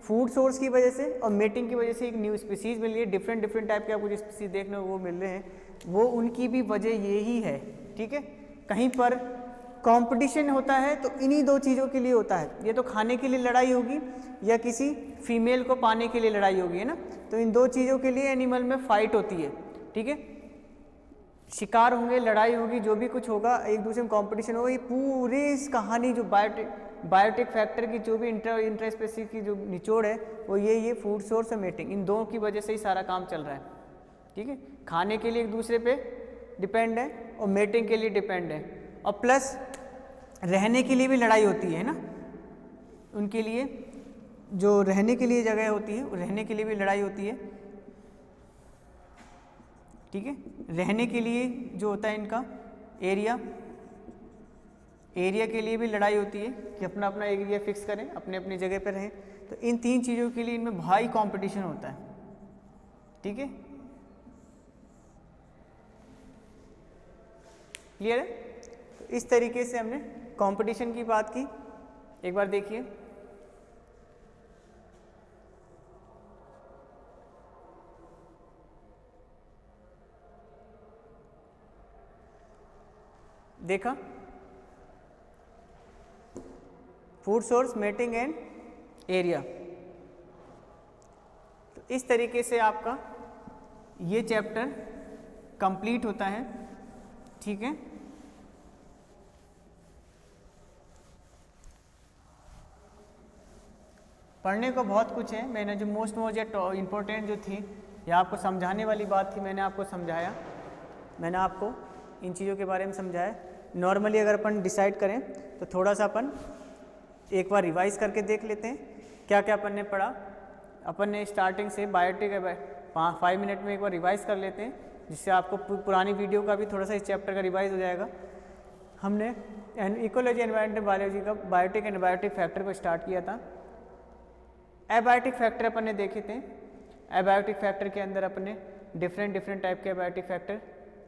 फूड सोर्स की वजह से और मेटिंग की वजह से एक न्यू स्पीसीज मिली है। डिफरेंट डिफरेंट टाइप के आपको जो स्पीसीज देखने को वो मिल रहे हैं वो उनकी भी वजह यही है, ठीक है। कहीं पर कंपटीशन होता है तो इन्हीं दो चीज़ों के लिए होता है, ये तो खाने के लिए लड़ाई होगी या किसी फीमेल को पाने के लिए लड़ाई होगी, है ना। तो इन दो चीज़ों के लिए एनिमल में फाइट होती है, ठीक है। शिकार होंगे, लड़ाई होगी, जो भी कुछ होगा एक दूसरे में कंपटीशन होगा। ये पूरी इस कहानी जो बायोटिक फैक्टर की जो भी इंट्रास्पेसीज की जो निचोड़ है वो ये फूड सोर्स और मेटिंग, इन दोनों की वजह से ही सारा काम चल रहा है, ठीक है। खाने के लिए एक दूसरे पे डिपेंड है और मेटिंग के लिए डिपेंड है, और प्लस रहने के लिए भी लड़ाई होती है ना, उनके लिए जो रहने के लिए जगह होती है रहने के लिए भी लड़ाई होती है, ठीक है। रहने के लिए जो होता है इनका एरिया के लिए भी लड़ाई होती है कि अपना अपना एरिया फिक्स करें, अपने अपनी जगह पर रहें। तो इन तीन चीज़ों के लिए इनमें भारी कंपटीशन होता है, ठीक है। क्लियर है। तो इस तरीके से हमने कंपटीशन की बात की। एक बार देखिए, देखा food source, mating and area. तो इस तरीके से आपका ये चैप्टर कंप्लीट होता है, ठीक है। पढ़ने को बहुत कुछ है, मैंने जो मोस्ट इम्पोर्टेंट जो थी या आपको समझाने वाली बात थी मैंने आपको समझाया, मैंने आपको इन चीज़ों के बारे में समझाया। नॉर्मली अगर अपन डिसाइड करें तो थोड़ा सा अपन एक बार रिवाइज करके देख लेते हैं क्या क्या अपन ने पढ़ा। अपन ने स्टार्टिंग से बायोटिक 5 मिनट में एक बार रिवाइज कर लेते हैं, जिससे आपको पुरानी वीडियो का भी थोड़ा सा इस चैप्टर का रिवाइज हो जाएगा। हमने इकोलॉजी एनवायरमेंटल बायोलॉजी का बायोटिक एंड बायोटिक फैक्टर को स्टार्ट किया था। एबायोटिक फैक्टर अपन ने देखे थे। एबायोटिक फैक्टर के अंदर अपन ने डिफरेंट टाइप के एबायोटिक फैक्टर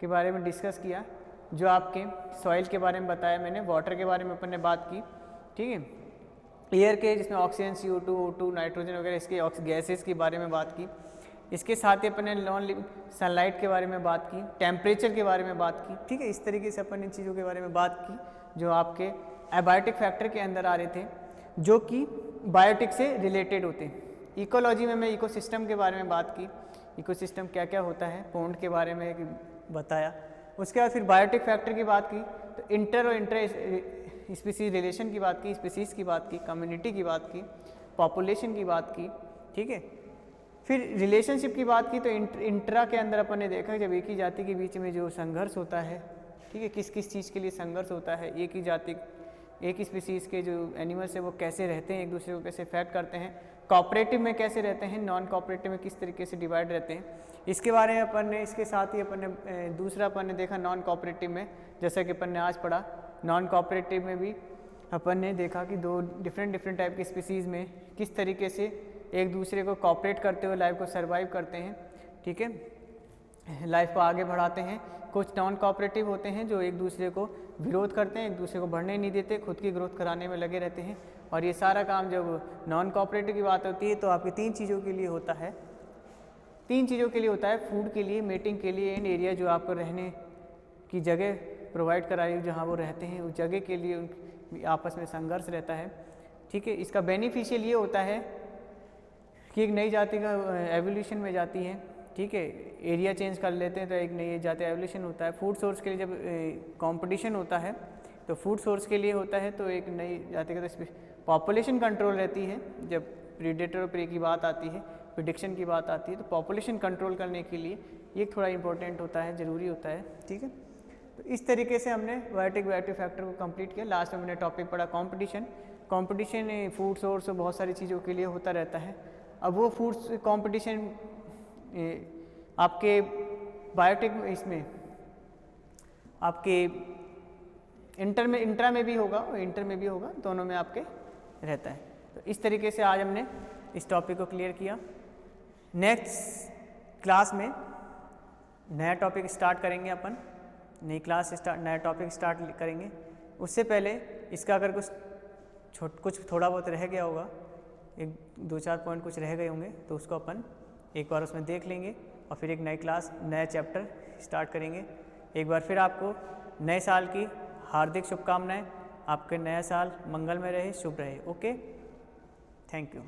के बारे में डिस्कस किया, जो आपके सॉइल के बारे में बताया मैंने, वाटर के बारे में अपन ने बात की, ठीक है। एयर के जिसमें ऑक्सीजन, CO2, O2, नाइट्रोजन वगैरह इसके गैसेस के बारे में बात की। इसके साथ ही अपन ने नॉन लिविंग सनलाइट के बारे में बात की, टेम्परेचर के बारे में बात की, ठीक है। इस तरीके से अपन इन चीज़ों के बारे में बात की जो आपके एबायोटिक फैक्टर के अंदर आ रहे थे, जो कि बायोटिक से रिलेटेड होते हैं। इकोलॉजी में मैं इकोसिस्टम के बारे में बात की, इकोसिस्टम क्या क्या होता है, पौंड के बारे में बताया। उसके बाद फिर बायोटिक फैक्टर की बात की, तो इंटर और इंटर स्पीसीज रिलेशन की बात की, स्पीसीज की बात की, कम्युनिटी की बात की, पॉपुलेशन की बात की, ठीक है। फिर रिलेशनशिप की बात की, तो इंट्रा के अंदर अपन ने देखा जब एक ही जाति के बीच में जो संघर्ष होता है, ठीक है, किस किस चीज़ के लिए संघर्ष होता है, एक ही जाति एक ही स्पीसीज़ के जो एनिमल्स है वो कैसे रहते हैं, एक दूसरे को कैसे इफेक्ट करते हैं, कोऑपरेटिव में कैसे रहते हैं, नॉन कोऑपरेटिव में किस तरीके से डिवाइड रहते हैं, इसके बारे में अपन ने, इसके साथ ही अपन ने दूसरा अपन ने देखा नॉन कोऑपरेटिव में, जैसा कि अपन ने आज पढ़ा। नॉन कोऑपरेटिव में भी अपन ने देखा कि दो डिफरेंट टाइप की स्पीसीज़ में किस तरीके से एक दूसरे को कोऑपरेट करते हुए लाइफ को सर्वाइव करते हैं, ठीक है, लाइफ को आगे बढ़ाते हैं। कुछ नॉन कोऑपरेटिव होते हैं जो एक दूसरे को विरोध करते हैं, एक दूसरे को बढ़ने नहीं देते, खुद की ग्रोथ कराने में लगे रहते हैं। और ये सारा काम जब नॉन कोऑपरेटिव की बात होती है तो आपकी तीन चीज़ों के लिए होता है, फूड के लिए, मेटिंग के लिए एंड एरिया, जो आपको रहने की जगह प्रोवाइड कराई जहाँ वो रहते हैं, उस जगह के लिए आपस में संघर्ष रहता है, ठीक है। इसका बेनिफिशियल ये होता है कि एक नई जाति का एवोल्यूशन में जाती है, ठीक है, एरिया चेंज कर लेते हैं तो एक नई जाति एवोल्यूशन होता है। फूड सोर्स के लिए जब कंपटीशन होता है तो फूड सोर्स के लिए होता है तो एक नई जाति का तो पॉपुलेशन कंट्रोल रहती है। जब प्रीडेटर और प्रे की बात आती है, प्रिडिक्शन की बात आती है, तो पॉपुलेशन कंट्रोल करने के लिए ये थोड़ा इंपॉर्टेंट होता है, ज़रूरी होता है, ठीक है। तो इस तरीके से हमने बायोटिक फैक्टर को कंप्लीट किया। लास्ट में हमने टॉपिक पढ़ा कंपटीशन फूड सोर्स और बहुत सारी चीज़ों के लिए होता रहता है। अब वो फूड कंपटीशन आपके बायोटिक इसमें आपके इंट्रा में भी होगा और इंटर में भी होगा, दोनों में आपके रहता है। तो इस तरीके से आज हमने इस टॉपिक को क्लियर किया। नेक्स्ट क्लास में नया टॉपिक स्टार्ट करेंगे अपन, नई क्लास नया टॉपिक स्टार्ट करेंगे। उससे पहले इसका अगर कुछ थोड़ा बहुत रह गया होगा, 1-2-4 पॉइंट कुछ रह गए होंगे, तो उसको अपन एक बार उसमें देख लेंगे और फिर एक नई क्लास नया चैप्टर स्टार्ट करेंगे। एक बार फिर आपको नए साल की हार्दिक शुभकामनाएं। आपके नया साल मंगलमय रहे, शुभ रहे। Okay, thank you.